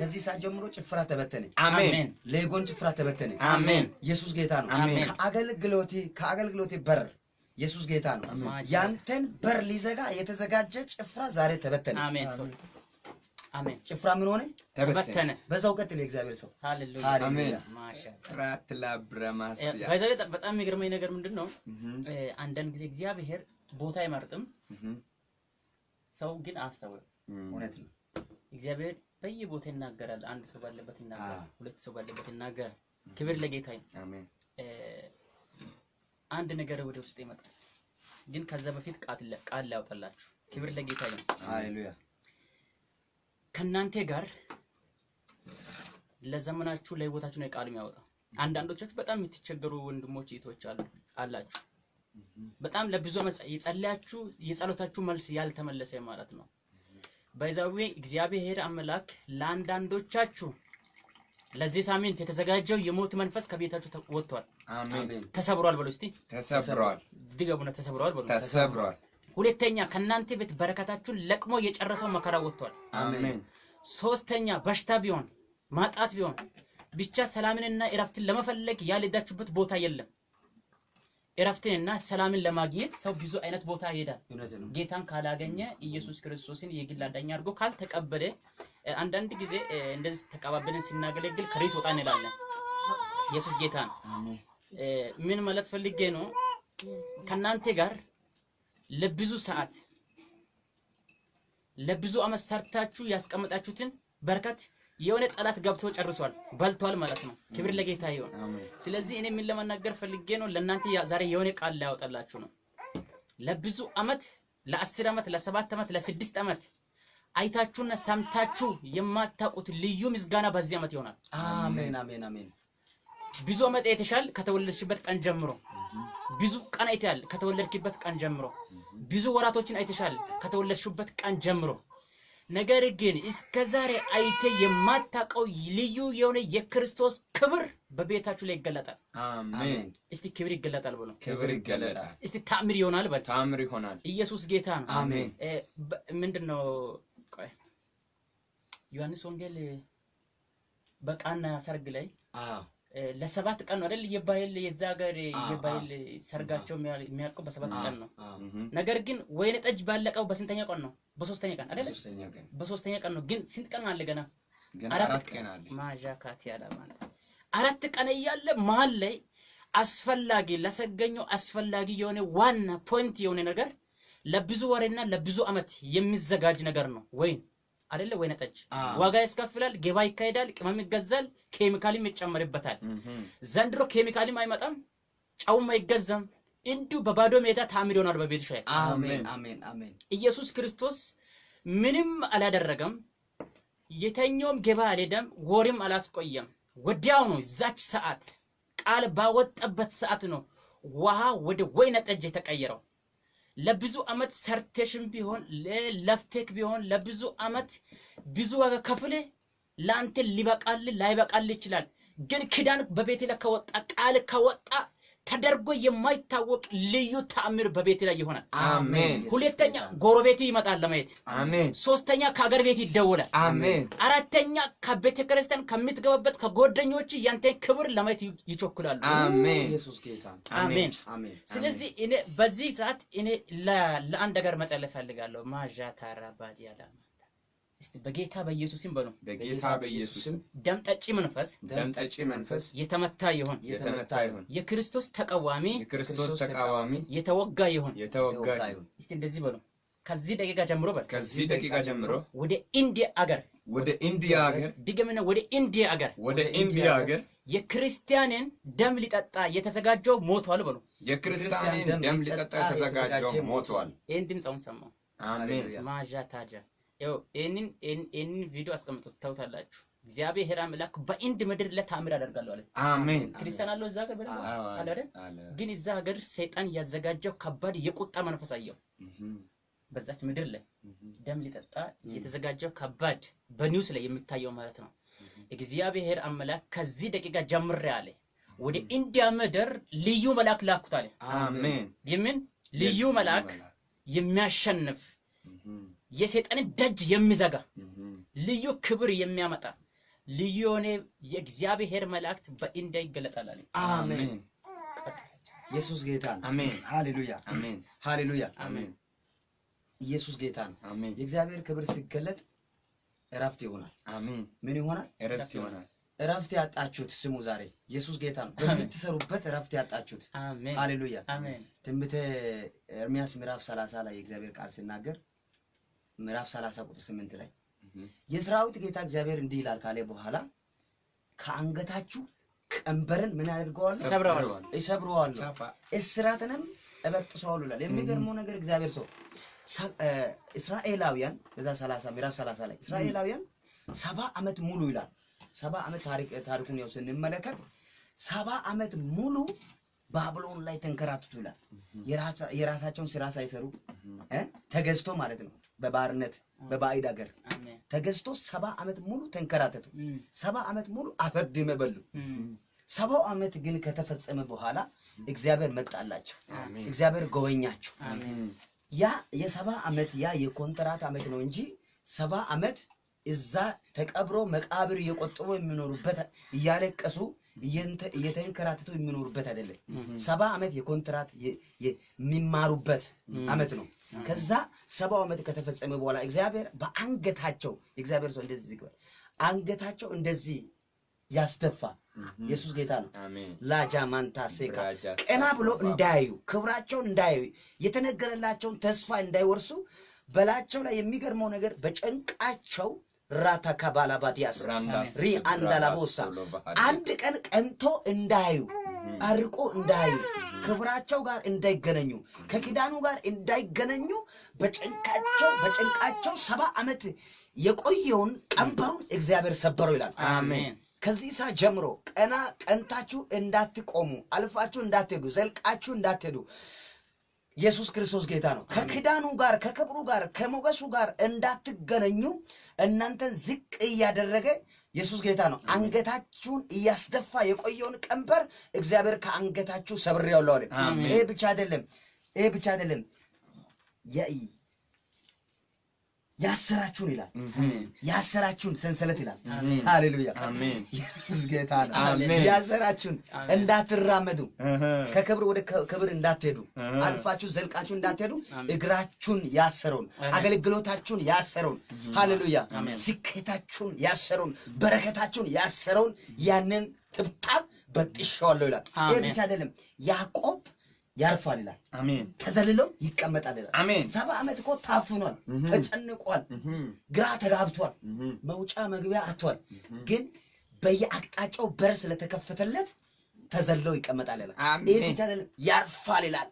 ከዚህ ሰዓት ጀምሮ ጭፍራ ተበተነ። አሜን። ለጎን ጭፍራ ተበተነ። አሜን። ኢየሱስ ጌታ ነው። ከአገልግሎቴ በር ኢየሱስ ጌታ ነው። ያንተን በር ሊዘጋ የተዘጋጀ ጭፍራ ዛሬ ተበተነ። አሜን። አሜን። ጭፍራ ምን ሆነ? ተበተነ። በዛው ቀጥል የእግዚአብሔር ሰው። ሃሌሉያ። አሜን። ማሻአላ። ራትላ ብረማስያ በጣም የሚገርመኝ ነገር ምንድነው? አንዳንድ ጊዜ እግዚአብሔር ቦታ አይመርጥም፣ ሰው ግን አስተውል። እውነት ነው። እግዚአብሔር በየቦታ ይናገራል። አንድ ሰው ባለበት ይናገራል፣ ሁለት ሰው ባለበት ይናገራል። ክብር ለጌታ ይሁን። አሜን። አንድ ነገር ወደ ውስጥ ይመጣል፣ ግን ከዛ በፊት ቃል ላውጣላችሁ። ክብር ለጌታ ይሁን። ሃሌሉያ። ከናንተ ጋር ለዘመናችሁ ለህይወታችሁ ነው ቃል የሚያወጣው። አንዳንዶቻችሁ በጣም የምትቸገሩ ወንድሞች እህቶች አላችሁ። በጣም ለብዙ የጸለያችሁ የጸሎታችሁ መልስ ያልተመለሰ ማለት ነው። በዛው እግዚአብሔር አምላክ ለአንዳንዶቻችሁ ለዚህ ሳምንት የተዘጋጀው የሞት መንፈስ ከቤታችሁ ወጥቷል። አሜን። ተሰብሯል በሉ እስቲ። ተሰብሯል። ድገሙና ተሰብሯል በሉ። ተሰብሯል። ሁለተኛ ከናንተ ቤት በረከታችሁን ለቅሞ የጨረሰው መከራ ወጥቷል። አሜን። ሶስተኛ በሽታ ቢሆን ማጣት ቢሆን ብቻ ሰላምንና እረፍትን ለመፈለግ ያልሄዳችሁበት ቦታ የለም። እረፍትንና ሰላምን ለማግኘት ሰው ብዙ አይነት ቦታ ይሄዳል። ጌታን ካላገኘ ኢየሱስ ክርስቶስን የግል አዳኝ አድርጎ ካልተቀበለ አንዳንድ ጊዜ እንደዚህ ተቀባበልን ሲናገለግል ከሬስ ወጣ እንላለን። ኢየሱስ ጌታ ነው። ምን ማለት ፈልጌ ነው? ከናንተ ጋር ለብዙ ሰዓት ለብዙ አመት ሰርታችሁ ያስቀመጣችሁትን በረከት የሆነ ጠላት ገብቶ ጨርሷል፣ በልቷል ማለት ነው። ክብር ለጌታ ይሁን። ስለዚህ እኔ ምን ለማናገር ፈልጌ ነው? ለእናንተ ዛሬ የሆነ ቃል ላያወጣላችሁ ነው። ለብዙ አመት ለ10 አመት ለ7 አመት ለ6 አመት አይታችሁና ሰምታችሁ የማታውቁት ልዩ ምስጋና በዚህ አመት ይሆናል። አሜን አሜን አሜን። ብዙ አመት አይተሻል ከተወለድሽበት ቀን ጀምሮ። ብዙ ቀን አይተሻል ከተወለድክበት ቀን ጀምሮ። ብዙ ወራቶችን አይተሻል ከተወለድሽበት ቀን ጀምሮ። ነገር ግን እስከዛሬ አይተ የማታውቀው ልዩ የሆነ የክርስቶስ ክብር በቤታችሁ ላይ ይገለጣል። አሜን። እስቲ ክብር ይገለጣል ብሎ ክብር ይገለጣል። እስቲ ታምር ይሆናል በል። ታምር ይሆናል። ኢየሱስ ጌታ ነው። አሜን። ምንድነው? ቆይ ዮሐንስ ወንጌል በቃና ሰርግ ላይ ለሰባት ቀን ነው አይደል? የባህል የዛ ሀገር የባህል ሰርጋቸው የሚያልቀው በሰባት ቀን ነው። ነገር ግን ወይነ ጠጅ ባለቀው በስንተኛ ቀን ነው? በሶስተኛ ቀን አይደል? በሶስተኛ ቀን ነው። ግን ስንት ቀን አለ ገና? አራት ቀን አለ። ማጃካት ያለ ማለት 4 ቀን እያለ መሀል ላይ አስፈላጊ ለሰገኘው አስፈላጊ የሆነ ዋና ፖይንት የሆነ ነገር ለብዙ ወሬና ለብዙ አመት የሚዘጋጅ ነገር ነው። ወይን አይደለ? ወይነ ጠጅ ዋጋ ያስከፍላል፣ ገባ ይካሄዳል፣ ቅመም ይገዛል፣ ኬሚካልም ይጨመርበታል። ዘንድሮ ኬሚካልም አይመጣም፣ ጨውም አይገዛም። እንዲሁ በባዶ ሜዳ ታምር ይሆናል በቤትሽ ላይ። አሜን አሜን አሜን። ኢየሱስ ክርስቶስ ምንም አላደረገም፣ የተኛውም ገባ አልሄደም፣ ወሬም አላስቆየም። ወዲያው ነው እዛች ሰዓት ቃል ባወጣበት ሰዓት ነው ውሃ ወደ ወይነ ጠጅ የተቀየረው። ለብዙ አመት ሰርቴሽን ቢሆን ለፍቴክ ቢሆን ለብዙ አመት ብዙ ዋጋ ከፍለ ላንተ ሊበቃል ላይበቃል ይችላል። ግን ኪዳን በቤት ላይ ከወጣ ቃል ከወጣ ተደርጎ የማይታወቅ ልዩ ተአምር በቤት ላይ ይሆናል። አሜን። ሁለተኛ ጎረቤት ይመጣል ለማየት። አሜን። ሶስተኛ ከሀገር ቤት ይደወላል። አሜን። አራተኛ ከቤተ ክርስቲያን ከምትገባበት ከጓደኞች ያንተን ክብር ለማየት ይቸኩላሉ። አሜን። ኢየሱስ ጌታ አሜን። አሜን። ስለዚህ እኔ በዚህ ሰዓት እኔ ለአንድ ነገር መጸለይ ፈልጋለሁ። ማጃታራ ባዲያላ እስቲ በጌታ በኢየሱስም በሉ። በጌታ በኢየሱስም ደም ጠጪ መንፈስ የተመታ ይሁን። የክርስቶስ ተቃዋሚ የተወጋ ይሁን። እስቲ እንደዚህ በሉ። ከዚህ ደቂቃ ጀምሮ በል። ወደ ኢንዲያ አገር ድገምና ወደ ኢንዲያ አገር የክርስቲያንን ደም ሊጠጣ የተዘጋጀው ሞቷል በሉ። የክርስቲያንን ደም ሊጠጣ የተዘጋጀው ሞቷል። ይሄን ድምጽውን ሰማው። አሜን። ማጃታጃ ይሄንን ቪዲዮ አስቀምጡት ታውታላችሁ። እግዚአብሔር አምላክ በኢንድ ምድር ለታምር ያደርጋል አለ። አሜን። ክርስቲያን አለው እዛ ሀገር አለ አይደል? ግን እዛ ሀገር ሰይጣን ያዘጋጀው ከባድ የቁጣ መንፈስ አየው። በዛች ምድር ላይ ደም ሊጠጣ የተዘጋጀው ከባድ በኒውስ ላይ የሚታየው ማለት ነው። እግዚአብሔር አምላክ ከዚህ ደቂቃ ጀምሬ አለ ወደ ኢንዲያ ምድር ልዩ መልአክ ላኩት አለ። አሜን። የምን ልዩ መልአክ የሚያሸንፍ የሰይጣንን ደጅ የሚዘጋ ልዩ ክብር የሚያመጣ ልዩ የሆነ የእግዚአብሔር መልአክ በኢንዲያ ይገለጣል አለ። አሜን። ኢየሱስ ጌታ ነው። አሜን። ሃሌሉያ አሜን። ሃሌሉያ አሜን። ኢየሱስ ጌታ ነው። አሜን። የእግዚአብሔር ክብር ሲገለጥ እረፍት ይሆናል። አሜን። ምን ይሆናል? እረፍት ይሆናል። እረፍት ያጣችሁት ስሙ ዛሬ ኢየሱስ ጌታ ነው። በምትሰሩበት እረፍት ያጣችሁት አሜን። ሃሌሉያ አሜን። ትንቢተ ኤርምያስ ምዕራፍ 30 ላይ የእግዚአብሔር ቃል ሲናገር ምዕራፍ 30 ቁጥር 8 ላይ የሰራዊት ጌታ እግዚአብሔር እንዲህ ይላል ካለ በኋላ ከአንገታችሁ ቀንበርን ምን ያደርገዋል? ይሰብረዋል፣ እስራትንም እበጥሰዋል ይላል። የሚገርመው ነገር እግዚአብሔር ሰው እስራኤላውያን በዛ 30 ምዕራፍ 30 ላይ እስራኤላውያን 70 ዓመት ሙሉ ይላል 70 ዓመት ታሪኩን ያው ስንመለከት 70 ዓመት ሙሉ ባቢሎን ላይ ተንከራተቱ ይላል። የራሳቸውን ስራ ሳይሰሩ ተገዝቶ ማለት ነው በባርነት በባዕድ ሀገር ተገዝቶ 70 ዓመት ሙሉ ተንከራተቱ። 70 ዓመት ሙሉ አፈርድም በሉ። 70 ዓመት ግን ከተፈጸመ በኋላ እግዚአብሔር መጣላቸው፣ እግዚአብሔር ጎበኛቸው። ያ የ70 ዓመት ያ የኮንትራት ዓመት ነው እንጂ 70 ዓመት እዛ ተቀብሮ መቃብር እየቆጠሩ የሚኖሩበት እያለቀሱ እየተንከራተቱ የሚኖሩበት አይደለም። 70 ዓመት የኮንትራት የሚማሩበት ዓመት ነው። ከዛ 70 ዓመት ከተፈጸመ በኋላ እግዚአብሔር በአንገታቸው እግዚአብሔር ሰው እንደዚህ ይግባል አንገታቸው እንደዚህ ያስደፋ። ኢየሱስ ጌታ ነው። ላጃ ማንታ ሴካ ቀና ብሎ እንዳያዩ ክብራቸውን እንዳያዩ የተነገረላቸውን ተስፋ እንዳይወርሱ በላቸው ላይ የሚገርመው ነገር በጨንቃቸው ራታካ ባላባዲያስ ሪ አንዳላቦሳ አንድ ቀን ቀንቶ እንዳያዩ አርቆ እንዳያዩ ክብራቸው ጋር እንዳይገናኙ ከኪዳኑ ጋር እንዳይገናኙ በጨንቃቸው 70 ዓመት የቆየውን ቀንበሩን እግዚአብሔር ሰበረው ይላል። አሜን። ከዚህ ሰዓት ጀምሮ ቀንታችሁ እንዳትቆሙ አልፋችሁ እንዳትሄዱ ዘልቃችሁ እንዳትሄዱ ኢየሱስ ክርስቶስ ጌታ ነው። ከኪዳኑ ጋር ከክብሩ ጋር ከሞገሱ ጋር እንዳትገናኙ እናንተን ዝቅ እያደረገ ኢየሱስ ጌታ ነው። አንገታችሁን እያስደፋ የቆየውን ቀንበር እግዚአብሔር ከአንገታችሁ ሰብሬዋለሁ አለ። ይሄ ብቻ አይደለም ያሰራችሁን ይላል። ያሰራችሁን ሰንሰለት ይላል። ሃሌሉያ አሜን። ኢየሱስ ጌታ ነው። ያሰራችሁን እንዳትራመዱ ከክብር ወደ ክብር እንዳትሄዱ አልፋችሁ ዘልቃችሁ እንዳትሄዱ እግራችሁን ያሰረውን አገልግሎታችሁን ያሰረውን ሃሌሉያ ስኬታችሁን ያሰረውን በረከታችሁን ያሰረውን ያንን ጥብጣብ በጥሻዋለሁ ይላል። ይሄ ብቻ አይደለም ያዕቆብ ያርፋል ይላል። አሜን። ተዘልሎ ይቀመጣል ይላል። አሜን። 70 ዓመት እኮ ታፍኗል፣ ተጨንቋል፣ ግራ ተጋብቷል፣ መውጫ መግቢያ አጥቷል። ግን በየአቅጣጫው በር ስለተከፈተለት ተዘልሎ ይቀመጣል ይላል። ይሄ ብቻ አይደለም ያርፋል ይላል።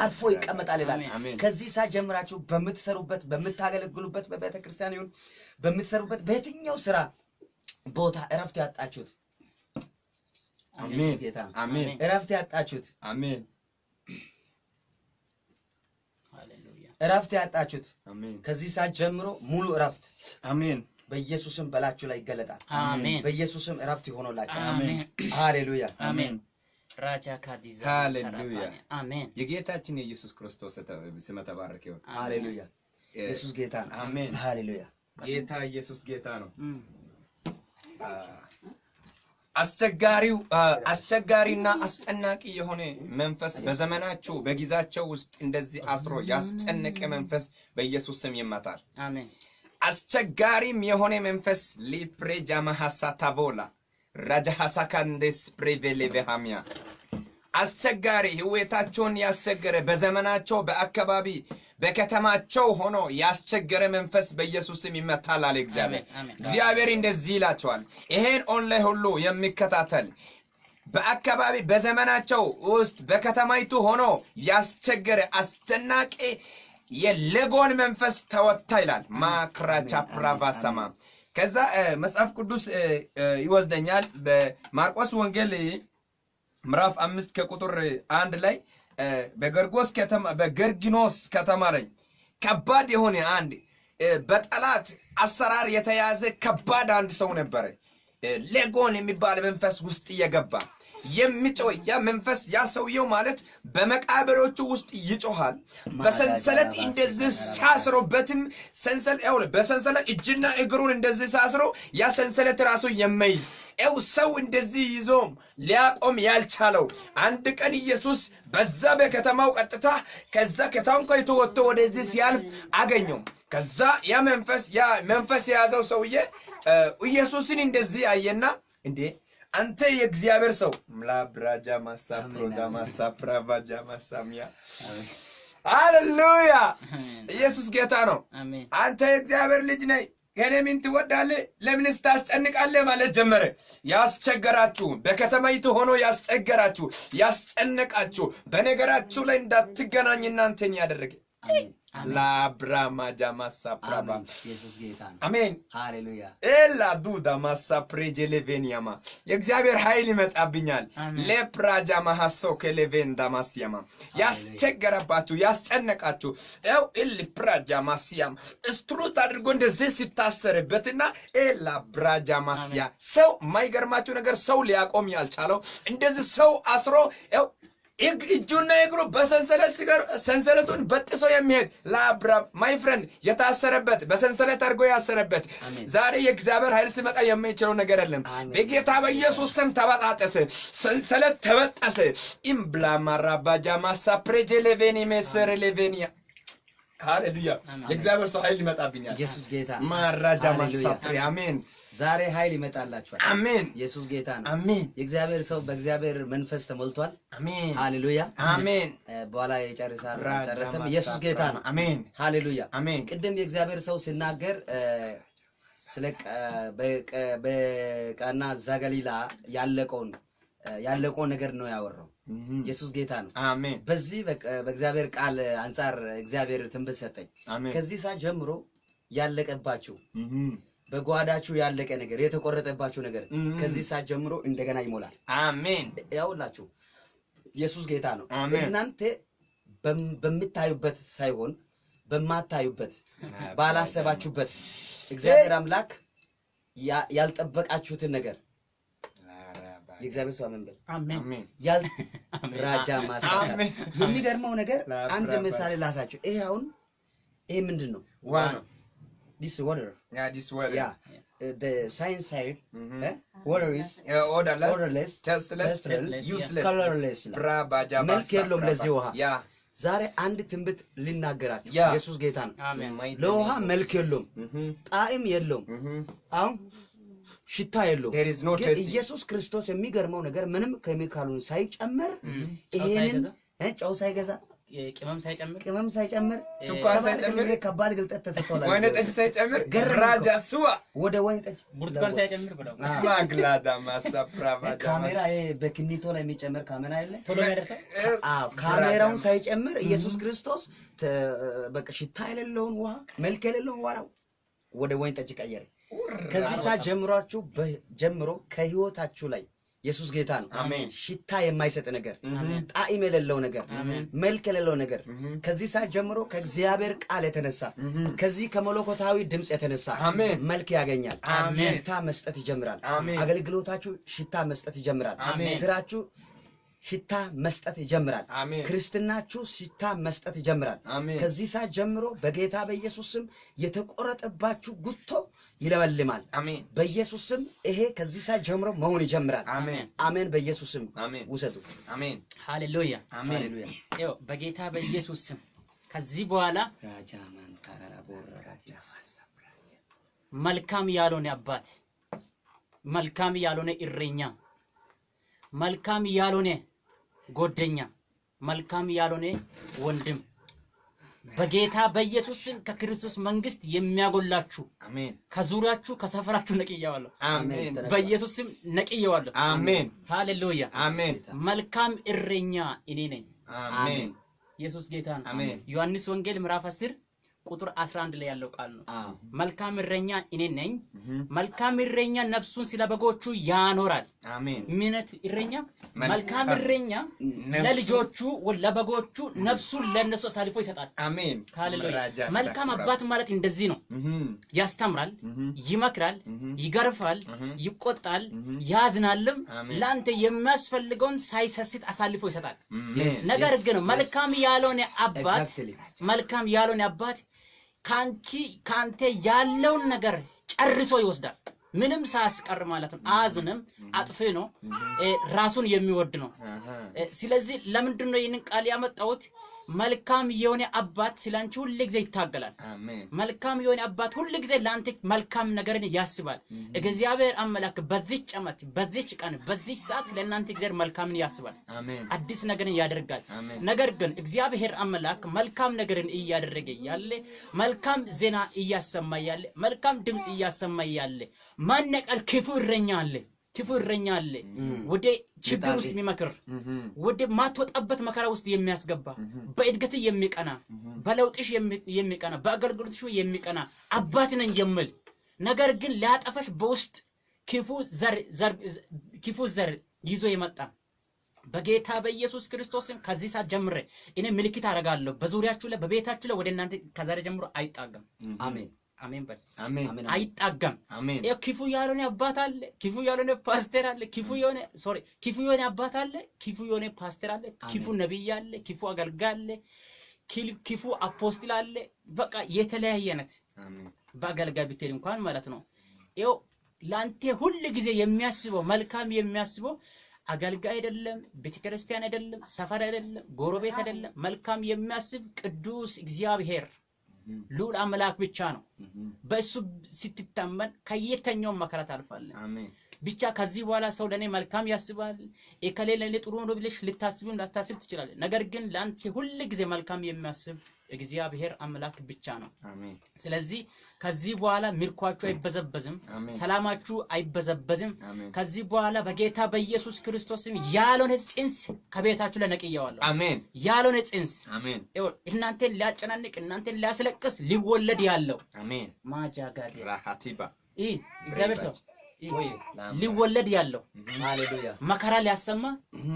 አርፎ ይቀመጣል ይላል። ከዚህ ሰዓት ጀምራችሁ በምትሰሩበት በምታገለግሉበት በቤተ ክርስቲያን ይሁን በምትሰሩበት በየትኛው ስራ ቦታ እረፍት ያጣችሁት አሜን ጌታ አሜን። እረፍት ያጣችሁት አሜን እረፍት ያጣችሁት አሜን። ከዚህ ሰዓት ጀምሮ ሙሉ እረፍት አሜን በኢየሱስም በላችሁ ላይ ይገለጣል። አሜን። በኢየሱስም እረፍት ይሆነላችሁ። አሜን። ሃሌሉያ አሜን። ራጃ ካዲዛ ሃሌሉያ አሜን። የጌታችን የኢየሱስ ክርስቶስ ስም ተባረከ ይሁን። ሃሌሉያ ኢየሱስ ጌታ ነው። አሜን። ሃሌሉያ ጌታ ኢየሱስ ጌታ ነው። አስቸጋሪና አስጨናቂ የሆነ መንፈስ በዘመናቸው በጊዜያቸው ውስጥ እንደዚህ አስሮ ያስጨነቀ መንፈስ በኢየሱስ ስም ይመታል። አሜን። አስቸጋሪም የሆነ መንፈስ ሊፕሬጃ ማሐሳታቮላ ራጃሐሳካንዴስ ፕሪቬሌ በሃሚያ አስቸጋሪ ህይወታቸውን ያስቸገረ በዘመናቸው በአካባቢ በከተማቸው ሆኖ ያስቸገረ መንፈስ በኢየሱስ ስም ይመታል አለ እግዚአብሔር። እግዚአብሔር እንደዚህ ይላቸዋል፣ ይሄን ኦንላይን ሁሉ የሚከታተል በአካባቢ በዘመናቸው ውስጥ በከተማይቱ ሆኖ ያስቸገረ አስጨናቂ የለጎን መንፈስ ተወታ ይላል። ማክራቻ ፕራቫሳማ ከዛ መጽሐፍ ቅዱስ ይወስደኛል በማርቆስ ወንጌል ምዕራፍ 5 ከቁጥር 1 ላይ በገርጊኖስ ከተማ ላይ ከባድ የሆነ አንድ በጠላት አሰራር የተያዘ ከባድ አንድ ሰው ነበረ። ሌጎን የሚባል መንፈስ ውስጥ እየገባ የሚጮህ ያ መንፈስ ያ ሰውየው ማለት በመቃብሮቹ ውስጥ ይጮሃል። በሰንሰለት እንደዚህ ሳስሮበትም በሰንሰለት እጅና እግሩን እንደዚህ ሳስሮ ያ ሰንሰለት ራሱ የማይዝ ሰው እንደዚህ ይዞ ሊያቆም ያልቻለው አንድ ቀን ኢየሱስ በዛ በከተማው ቀጥታ ከዛ ከታንኳይቱ ወጥቶ ወደዚህ ሲያልፍ አገኘው። ከዛ ያ መንፈስ የያዘው ሰውዬ ኢየሱስን እንደዚህ አየና እንዴ አንተ የእግዚአብሔር ሰው ምላብራጃ ማሳፕሮዳ ማሳፕራቫጃ ማሳሚያ ሃሌሉያ ኢየሱስ ጌታ ነው። አንተ የእግዚአብሔር ልጅ ነህ ከኔ ምን ትወዳለህ ለምንስ ታስጨንቃለህ ማለት ጀመረ። ያስቸገራችሁ በከተማይቱ ሆኖ ያስቸገራችሁ ያስጨነቃችሁ በነገራችሁ ላይ እንዳትገናኝ እናንተን ያደረገ ላብራማ ጃማሳ ፕራባ ኢየሱስ ጌታ ነው። አሜን ሃሌሉያ ኤላ ዱዳ ማሳ ፕሬጀሌቬኒያማ የእግዚአብሔር ኃይል ይመጣብኛል። ለፕራጃ ማሐሶ ከሌቬን ዳማሲያማ ያስቸገረባችሁ ያስጨነቃችሁ ኤል ፕራጃ ማሲያም ስትሩት አድርጎ እንደዚህ ሲታሰርበትና ኤላ ፕራጃ ማሲያ ሰው ማይገርማችሁ ነገር ሰው ሊያቆም ያልቻለው እንደዚህ ሰው አስሮ እጁና እግሩ በሰንሰለት ሲገር ሰንሰለቱን በጥሶ የሚሄድ ላብራ ማይ ፍሬንድ የታሰረበት በሰንሰለት አድርጎ ያሰረበት ዛሬ የእግዚአብሔር ኃይል ሲመጣ የማይችለው ነገር የለም። በጌታ በኢየሱስ ስም ተበጣጠሰ፣ ሰንሰለት ተበጠሰ። ኢምብላ ማራባጃ ማሳ ፕሬጀሌቬኒ ሜሰር ሌቬኒያ ሃሌሉያ የእግዚአብሔር ሰው ኃይል ይመጣብኛል። ኢየሱስ ጌታ ማራጃ ማሳ ፕሬ አሜን ዛሬ ኃይል ይመጣላችኋል። አሜን ኢየሱስ ጌታ ነው። አሜን የእግዚአብሔር ሰው በእግዚአብሔር መንፈስ ተሞልቷል። አሜን ሃሌሉያ አሜን በኋላ የጨርሳል ጨረሰም። ኢየሱስ ጌታ ነው። አሜን ሃሌሉያ አሜን። ቅድም የእግዚአብሔር ሰው ሲናገር ስለ በቃና ዘገሊላ ያለቀውን ነገር ነው ያወራው። ኢየሱስ ጌታ ነው። አሜን። በዚህ በእግዚአብሔር ቃል አንፃር እግዚአብሔር ትንቢት ሰጠኝ። ከዚህ ሰዓት ጀምሮ ያለቀባችሁ በጓዳችሁ ያለቀ ነገር የተቆረጠባችሁ ነገር ከዚህ ሰዓት ጀምሮ እንደገና ይሞላል። አሜን። ያውላችሁ ኢየሱስ ጌታ ነው። እናንተ በምታዩበት ሳይሆን በማታዩበት ባላሰባችሁበት እግዚአብሔር አምላክ ያልጠበቃችሁትን ነገር የእግዚአብሔር ሰው አሜን በል። አሜን። ራጃ ማሳካ የሚገርመው ነገር አንድ ምሳሌ ላሳችሁ። ይሄ አሁን ይሄ ምንድነው? This water. Yeah, this water. Yeah. The science side, water is odorless, tasteless, useless, colorless. መልክ የለውም ለዚህ ውሃ። ዛሬ አንድ ትንቢት ሊናገራችሁ ኢየሱስ ጌታ ነው። ለውሃ መልክ የለውም፣ ጣዕም የለውም፣ አሁን ሽታ የለውም። ግን ኢየሱስ ክርስቶስ የሚገርመው ነገር ምንም ኬሚካሉን ሳይጨምር ይሄንን ጨው ሳይገዛ ቅመም ሳይጨምር ስኳር ሳይጨምር ከባድ ግልጠት ተሰጥቷል። ወይን ጠጅ ሳይጨምር ራጃ ሱዋ ወደ ወይን ጠጅ ብርቱካን ሳይጨምር ብለው ማግላዳ ማሳፕራቫ ካሜራ በክኒቶ ላይ የሚጨምር ካሜራ አይደለ? ቶሎ ያደርሳል። ካሜራውን ሳይጨምር ኢየሱስ ክርስቶስ በቃ ሽታ የሌለውን ውሃ መልክ የሌለውን ውሃ ወደ ወይን ጠጅ ቀየረ። ከዚህ ሰዓት ጀምሮ ከህይወታችሁ ላይ ኢየሱስ ጌታ ነው። ሽታ የማይሰጥ ነገር፣ ጣዕም የሌለው ነገር፣ መልክ የሌለው ነገር ከዚህ ሰዓት ጀምሮ ከእግዚአብሔር ቃል የተነሳ ከዚህ ከመለኮታዊ ድምጽ የተነሳ መልክ ያገኛል። ሽታ መስጠት ይጀምራል። አገልግሎታችሁ ሽታ መስጠት ይጀምራል። ስራችሁ ሽታ መስጠት ይጀምራል። ክርስትናችሁ ሽታ መስጠት ይጀምራል። ከዚህ ሰዓት ጀምሮ በጌታ በኢየሱስ ስም የተቆረጠባችሁ ጉቶ ይለመልማል። በኢየሱስ ስም ይሄ ከዚህ ሰዓት ጀምሮ መሆን ይጀምራል። አሜን። በኢየሱስ ስም ውሰዱ። አሜን። ሃሌሉያ ሃሌሉያ። ይኸው በጌታ በኢየሱስ ስም ከዚህ በኋላ መልካም ያልሆነ አባት፣ መልካም ያልሆነ እረኛ፣ መልካም ያልሆነ ጎደኛ፣ መልካም ያልሆነ ወንድም በጌታ በኢየሱስ ስም ከክርስቶስ መንግስት የሚያጎላችሁ አሜን። ከዙሪያችሁ ከሰፈራችሁ ነቅያዋለሁ። አሜን። በኢየሱስ ስም ነቅያዋለሁ። አሜን። ሃሌሉያ አሜን። መልካም እረኛ እኔ ነኝ። አሜን። ኢየሱስ ጌታ ነው። አሜን። ዮሐንስ ወንጌል ምዕራፍ 10 ቁጥር 11 ላይ ያለው ቃል ነው። መልካም እረኛ እኔ ነኝ፣ መልካም እረኛ ነፍሱን ስለ በጎቹ ያኖራል። አሜን። ምነት እረኛ መልካም እረኛ ለልጆቹ ለበጎቹ ነፍሱን ለነሱ አሳልፎ ይሰጣል። አሜን። ሃሌሉያ። መልካም አባት ማለት እንደዚህ ነው። ያስተምራል፣ ይመክራል፣ ይገርፋል፣ ይቆጣል፣ ያዝናልም፣ ላንተ የሚያስፈልገውን ሳይሰስት አሳልፎ ይሰጣል። ነገር ግን መልካም ያልሆነ አባት መልካም ያልሆነ አባት ካንተ ያለውን ነገር ጨርሶ ይወስዳል። ምንም ሳያስቀር ማለት ነው። አዝንም አጥፊ ነው፣ ራሱን የሚወድ ነው። ስለዚህ ለምንድን ነው ይህንን ቃል ያመጣሁት? መልካም የሆነ አባት ስላንቺ ሁሉ ጊዜ ይታገላል። መልካም የሆነ አባት ሁሉ ጊዜ ላንተ መልካም ነገርን ያስባል። እግዚአብሔር አምላክ በዚህች ዓመት በዚህች ቀን በዚህች ሰዓት ለእናንተ እግዚአብሔር መልካምን ያስባል፣ አዲስ ነገርን ያደርጋል። ነገር ግን እግዚአብሔር አምላክ መልካም ነገርን እያደረገ ያለ መልካም ዜና እያሰማ ያለ መልካም ድምጽ እያሰማ ያለ ማነቃል ክፉ እረኛ አለ። ክፉ እረኛ አለ፣ ወደ ችግር ውስጥ የሚመክር ወደ ማትወጣበት መከራ ውስጥ የሚያስገባ በእድገት የሚቀና በለውጥሽ የሚቀና በአገልግሎትሽ የሚቀና አባት ነኝ የሚል ነገር ግን ሊያጠፋሽ በውስጥ ክፉ ዘር ይዞ የመጣ በጌታ በኢየሱስ ክርስቶስም ከዚህ ሰዓት ጀምሬ እኔ ምልክት አደርጋለሁ በዙሪያችሁ ላይ በቤታችሁ ላይ ወደ እናንተ ከዛሬ ጀምሮ አይጣገም። አሜን አሜን በል። አሜን። አይጣገም። አሜን። ክፉ ያልሆነ አባት አለ፣ ክፉ ያልሆነ ፓስተር አለ፣ ክፉ የሆነ አባት አለ፣ ክፉ የሆነ ፓስተር አለ፣ ክፉ ነብይ አለ፣ ክፉ አገልጋይ አለ፣ ክፉ አፖስቶል አለ። በቃ የተለያየ አይነት በአገልጋይ ብትሄድ እንኳን ማለት ነው። ይኸው ላንተ ሁሉ ጊዜ የሚያስበው መልካም የሚያስበው አገልጋይ አይደለም፣ ቤተክርስቲያን አይደለም፣ ሰፈር አይደለም፣ ጎረቤት አይደለም። መልካም የሚያስብ ቅዱስ እግዚአብሔር ልዑል አምላክ ብቻ ነው። በእሱ ስትታመን ከየተኛው መከራ ታልፋለህ። አሜን። ብቻ ከዚህ በኋላ ሰው ለኔ መልካም ያስባል እከሌ ለኔ ጥሩ ነው ብለሽ ልታስብም ላታስብ ትችላለህ። ነገር ግን ላንተ ሁሉ ጊዜ መልካም የሚያስብ እግዚአብሔር አምላክ ብቻ ነው። አሜን። ስለዚህ ከዚህ በኋላ ምርኳችሁ አይበዘበዝም፣ ሰላማችሁ አይበዘበዝም። ከዚህ በኋላ በጌታ በኢየሱስ ክርስቶስም ያልሆነ ጽንስ ከቤታችሁ ለነቅያዋለሁ። አሜን። ያልሆነ ጽንስ አሜን። እናንተን ሊያጨናንቅ እናንተን ሊያስለቅስ ሊወለድ ያለው አሜን ማጃጋዴ ራሃቲባ እግዚአብሔር ሰው ሊወለድ ያለው ሃሌሉያ መከራ ሊያሰማ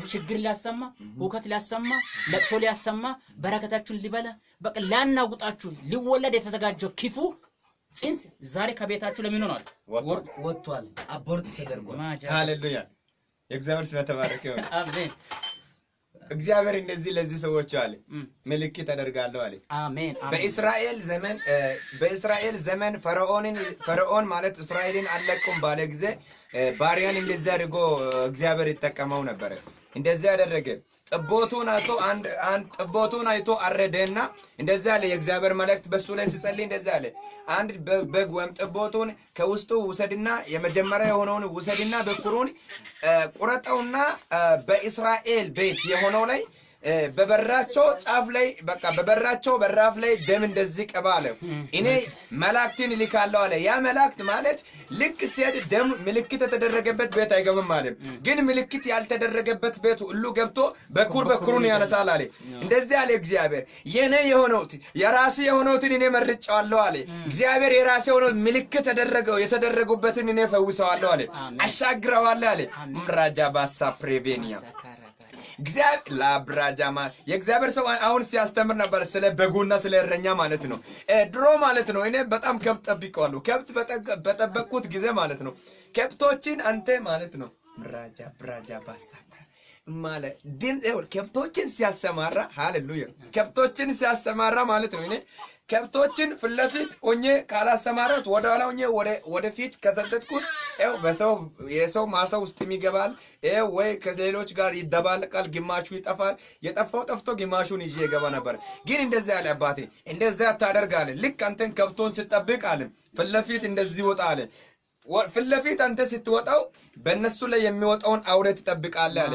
ችግር ሊያሰማ ሁከት ሊያሰማ ለቅሶ ሊያሰማ በረከታችሁን ሊበላ በቃ ሊያናውጣችሁ ሊወለድ የተዘጋጀው ክፉ ጽንስ ዛሬ ከቤታችሁ ለምን ሆኗል? ወጥቷል። አቦርት ተደርጓል። ሃሌሉያ የእግዚአብሔር ስም ተባረከ ይሁን። አሜን። እግዚአብሔር እንደዚህ ለዚህ ሰዎች አለ ምልክት አደርጋለሁ አለ። አሜን። በእስራኤል ዘመን ፈርዖን ማለት እስራኤልን አለቁም ባለ ጊዜ ባሪያን እንደዚህ አድርጎ እግዚአብሔር ይጠቀመው ነበር። እንደዚህ ያደረገ ጥቦቱን አይቶ አረደና እንደዚህ አለ። የእግዚአብሔር መልእክት በሱ ላይ ሲጸልይ እንደዚህ አለ። አንድ በግ ወይም ጥቦቱን ከውስጡ ውሰድና የመጀመሪያ የሆነውን ውሰድና በኩሩን ቁረጠውና በእስራኤል ቤት የሆነው ላይ በበራቸው ጫፍ ላይ በቃ በበራቸው በራፍ ላይ ደም እንደዚህ ቀባ አለ። እኔ መላእክትን ልካለሁ አለ። ያ መላእክት ማለት ልክ ሴት ደም ምልክት የተደረገበት ቤት አይገባም ማለት ግን ምልክት ያልተደረገበት ቤት ሁሉ ገብቶ በኩሩን ያነሳል አለ። እንደዚህ አለ እግዚአብሔር የኔ የሆነውት የራሴ የሆነውትን እኔ መርጫለሁ አለ። እግዚአብሔር የራሴ የሆነው ምልክት የተደረጉበትን እኔ ፈውሰዋለሁ አለ። አሻግረዋለሁ አለ። ምራጃ ባሳ ፕሬቬኒያ እግዚአብሔር ላብራጃማ የእግዚአብሔር ሰው አሁን ሲያስተምር ነበር ስለ በጉና ስለ እረኛ ማለት ነው። ድሮ ማለት ነው እኔ በጣም ከብት ጠብቀዋለሁ። ከብት በጠበቅኩት ጊዜ ማለት ነው ከብቶችን አንተ ማለት ነው ብራጃ ባሳ ማለት ከብቶችን ሲያሰማራ ሃሌሉያ ከብቶችን ሲያሰማራ ማለት ነው እኔ ከብቶችን ፍለፊት ሆኜ ካላሰማራት ወደ ኋላ ሆኜ ወደ ፊት ከሰደድኩት የሰው ማሳ ውስጥ የሚገባል ወይ ከሌሎች ጋር ይደባለቃል፣ ግማሹ ይጠፋል። የጠፋው ጠፍቶ ግማሹን ይዤ ይገባ ነበር። ግን እንደዛ ያለ አባቴ እንደዛ ታደርጋለህ። ልክ አንተን ከብቶን ስጠብቅ አለ ፍለፊት እንደዚህ ወጣ አለ ፍለፊት አንተ ስትወጣው በእነሱ ላይ የሚወጣውን አውሬ ትጠብቃለህ አለ።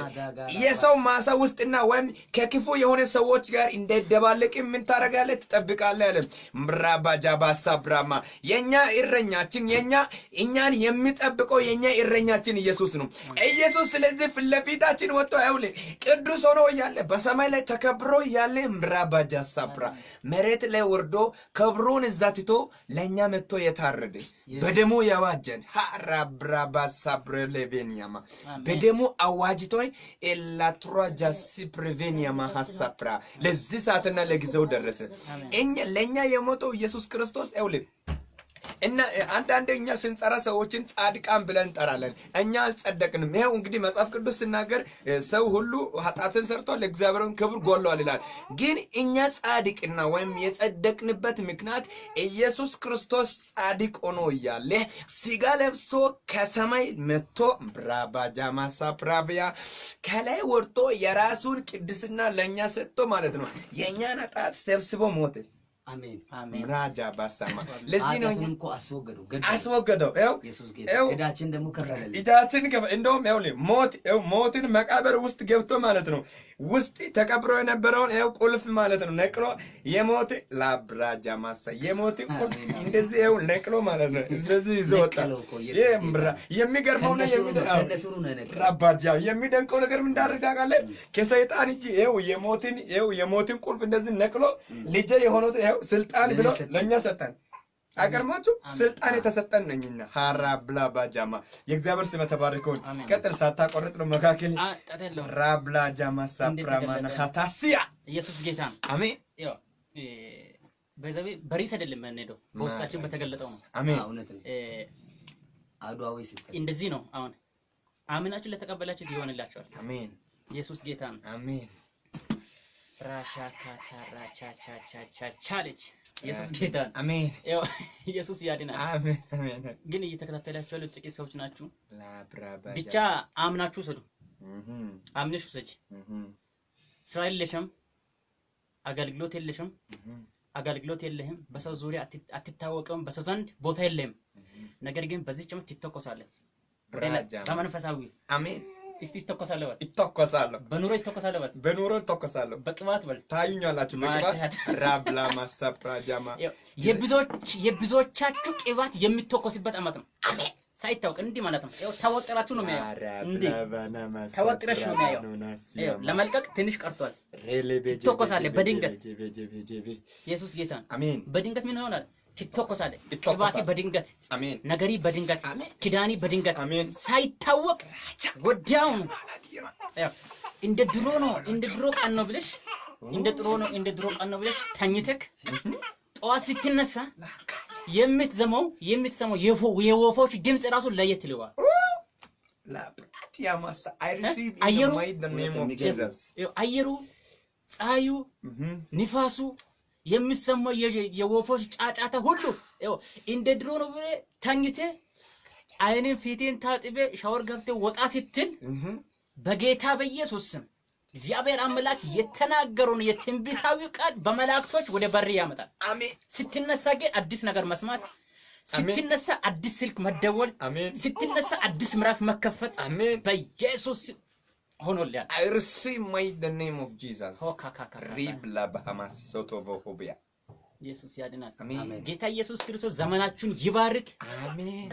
የሰው ማሳ ውስጥና ወይም ከክፉ የሆነ ሰዎች ጋር እንዳይደባለቅ ምን ታደርጋለህ? ትጠብቃለህ አለ። ምራባጃባሳ ብራማ የኛ እረኛችን እኛን የሚጠብቀው የኛ እረኛችን ኢየሱስ ነው። ኢየሱስ ስለዚህ ፍለፊታችን ወጥቶ አይውል ቅዱስ ሆኖ ያለ በሰማይ ላይ ተከብሮ ያለ ምራባጃሳ ብራ መሬት ላይ ወርዶ ክብሩን እዛ ትቶ ለኛ መጥቶ የታረደ በደሙ ያዋጀን ሃራብራባሳ ብሬሌቬኒያማ በደሙ አዋጅቶይ ኤላትራጃሲ ፕሬቬኒያማ ሐሳፕራ ለዚህ ሰዓትና ለጊዜው ደረሰ። ለኛ የሞተው ኢየሱስ ክርስቶስ አይውል እና አንዳንደኛ ስንጸራ ሰዎችን ጻድቃን ብለን እንጠራለን። እኛ አልጸደቅንም። ይሄው እንግዲህ መጽሐፍ ቅዱስ ሲናገር ሰው ሁሉ ኃጢአትን ሰርቶ ለእግዚአብሔርን ክብር ጎሏል ይላል። ግን እኛ ጻድቅና ወይም የጸደቅንበት ምክንያት ኢየሱስ ክርስቶስ ጻድቅ ሆኖ እያለ ስጋ ለብሶ ከሰማይ መጥቶ ብራባጃማሳ ፕራቢያ ከላይ ወርቶ የራሱን ቅድስና ለኛ ሰጥቶ ማለት ነው የኛን ኃጢአት ሰብስቦ ሞተ። አሜን አሜን። ራጃ ባሳማ ለዚህ ነው እንኳ አስወገደው ይኸው ኢየሱስ ጌታ እዳችን ደግሞ ከፈለልን እዳችን እንደውም ሞትን መቃብር ውስጥ ገብቶ ማለት ነው ውስጥ ተቀብሮ የነበረውን ይኸው ቁልፍ ማለት ነው ነቅሎ የሞት ላብራጃ ማሳ የሞት ቁልፍ እንደዚህ ይኸው ነቅሎ ማለት ነው እንደዚህ ይዞ ወጣ። የሚገርመው ነው የሚደንቀው ነገር ምን እንዳደረጋለ ከሰይጣን እጅ ይኸው የሞትን ቁልፍ እንደዚህ ነቅሎ ልጅ የሆነው ይኸው ስልጣን ብሎ ለኛ ሰጠን። አገርማችሁ ስልጣን የተሰጠን ነኝና ሃራ ብላ ባጃማ የእግዚአብሔር ስም ተባረከው። ቀጥል ሳታቆርጥ ነው መካከል ራብላ ጃማ ሳፕራማና ሃታሲያ ኢየሱስ ጌታ አሜን። ያው በዘቤ በሪስ አይደለም የምንሄደው በውስጣችን በተገለጠው ነው። አሜን። እውነት ነው። አድዋዊ ሲስተም እንደዚህ ነው። አሁን አምናችሁ ለተቀበላችሁት ይሆንላችኋል። አሜን። ኢየሱስ ጌታ ነው። አሜን። ቻለች ኢየሱስ ጌታ አሜን። ያው ኢየሱስ ያድናል። አሜን አሜን። ግን እየተከታተላችሁ ያሉት ጥቂት ሰዎች ናችሁ። ላብራባጃ ብቻ አምናችሁ ሰዱ አምነሽ ሰጂ ስራ የለሽም፣ አገልግሎት የለሽም፣ አገልግሎት የለህም፣ በሰው ዙሪያ አትታወቅም፣ በሰው ዘንድ ቦታ የለህም። ነገር ግን በዚህ ጭምር ትተኮሳለህ በመንፈሳዊ አሜን። እስቲ ይተኮሳለህ በል ይተኮሳለህ። በኑሮ ይተኮሳለህ በል በኑሮ ይተኮሳለህ። በቅባት በል ታዩኛላችሁ። በቅባት ራብላ ማሳፕራጃማ የብዙዎቻችሁ ቅባት የሚተኮስበት ዓመት ነው። አሜን። ሳይታወቅ እንዲህ ማለት ነው። ያው ተወጥራችሁ ነው የሚያየው። እንዲህ ተወጥረሽ ነው የሚያየው። ለመልቀቅ ትንሽ ቀርቷል። ትተኮሳለህ በድንገት። ኢየሱስ ጌታ አሜን። በድንገት ምን ይሆናል? ትተኮሳለህ። ቅባቴ በድንገት አሜን። ነገሪ በድንገት አሜን። ኪዳኒ በድንገት አሜን። ሳይታወቅ ወዲያው ያው እንደ ድሮ ነው እንደ ድሮ ቀን ነው ብለሽ እንደ ድሮ ቀን ነው ብለሽ ተኝተክ ጠዋት ስትነሳ የምትሰማው የወፎች ድምጽ ራሱ ለየት ይለዋል። ላፕራቲያማሳ I receive in the mighty name of Jesus አየሩ ፀሐዩ ንፋሱ የሚሰማው የወፎች ጫጫታ ሁሉ እንደ ድሮ ነው ብለህ ተኝተህ አይኔን ፊቴን ታጥቤ ሻወር ገብተህ ወጣ ስትል በጌታ በኢየሱስ ስም እግዚአብሔር አምላክ የተናገረውን የትንቢታዊ ቃል በመላእክቶች ወደ በር ያመጣል። አሜን። ስትነሳ ግን አዲስ ነገር መስማት፣ ስትነሳ አዲስ ስልክ መደወል፣ ስትነሳ አዲስ ምዕራፍ መከፈት በኢየሱስ ሆኖልኛል። I receive by the name of Jesus. Ribla Bahamas Sotovohobia. ኢየሱስ ያድናል። ጌታ ኢየሱስ ክርስቶስ ዘመናችሁን ይባርክ። አሜን።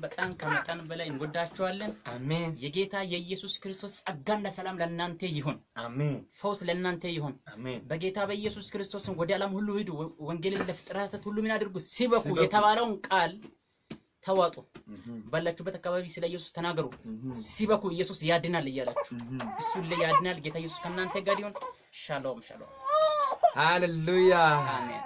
በጣም ከመጠን በላይ እንወዳችኋለን። አሜን። የጌታ የኢየሱስ ክርስቶስ ጸጋና ሰላም ለእናንተ ይሁን። አሜን። ፈውስ ለእናንተ ይሁን። አሜን። በጌታ በኢየሱስ ክርስቶስ ወደ ዓለም ሁሉ ሂዱ፣ ወንጌልን ለፍጥረታት ሁሉ ምን አድርጉ? ሲበኩ የተባለውን ቃል ተዋጡ። ባላችሁበት አካባቢ ስለ ኢየሱስ ተናገሩ። ሲበኩ ኢየሱስ ያድናል እያላችሁ እሱ ያድናል። ጌታ ኢየሱስ ከእናንተ ጋር ይሁን። ሻሎም ሻሎም። ሃሌሉያ። አሜን።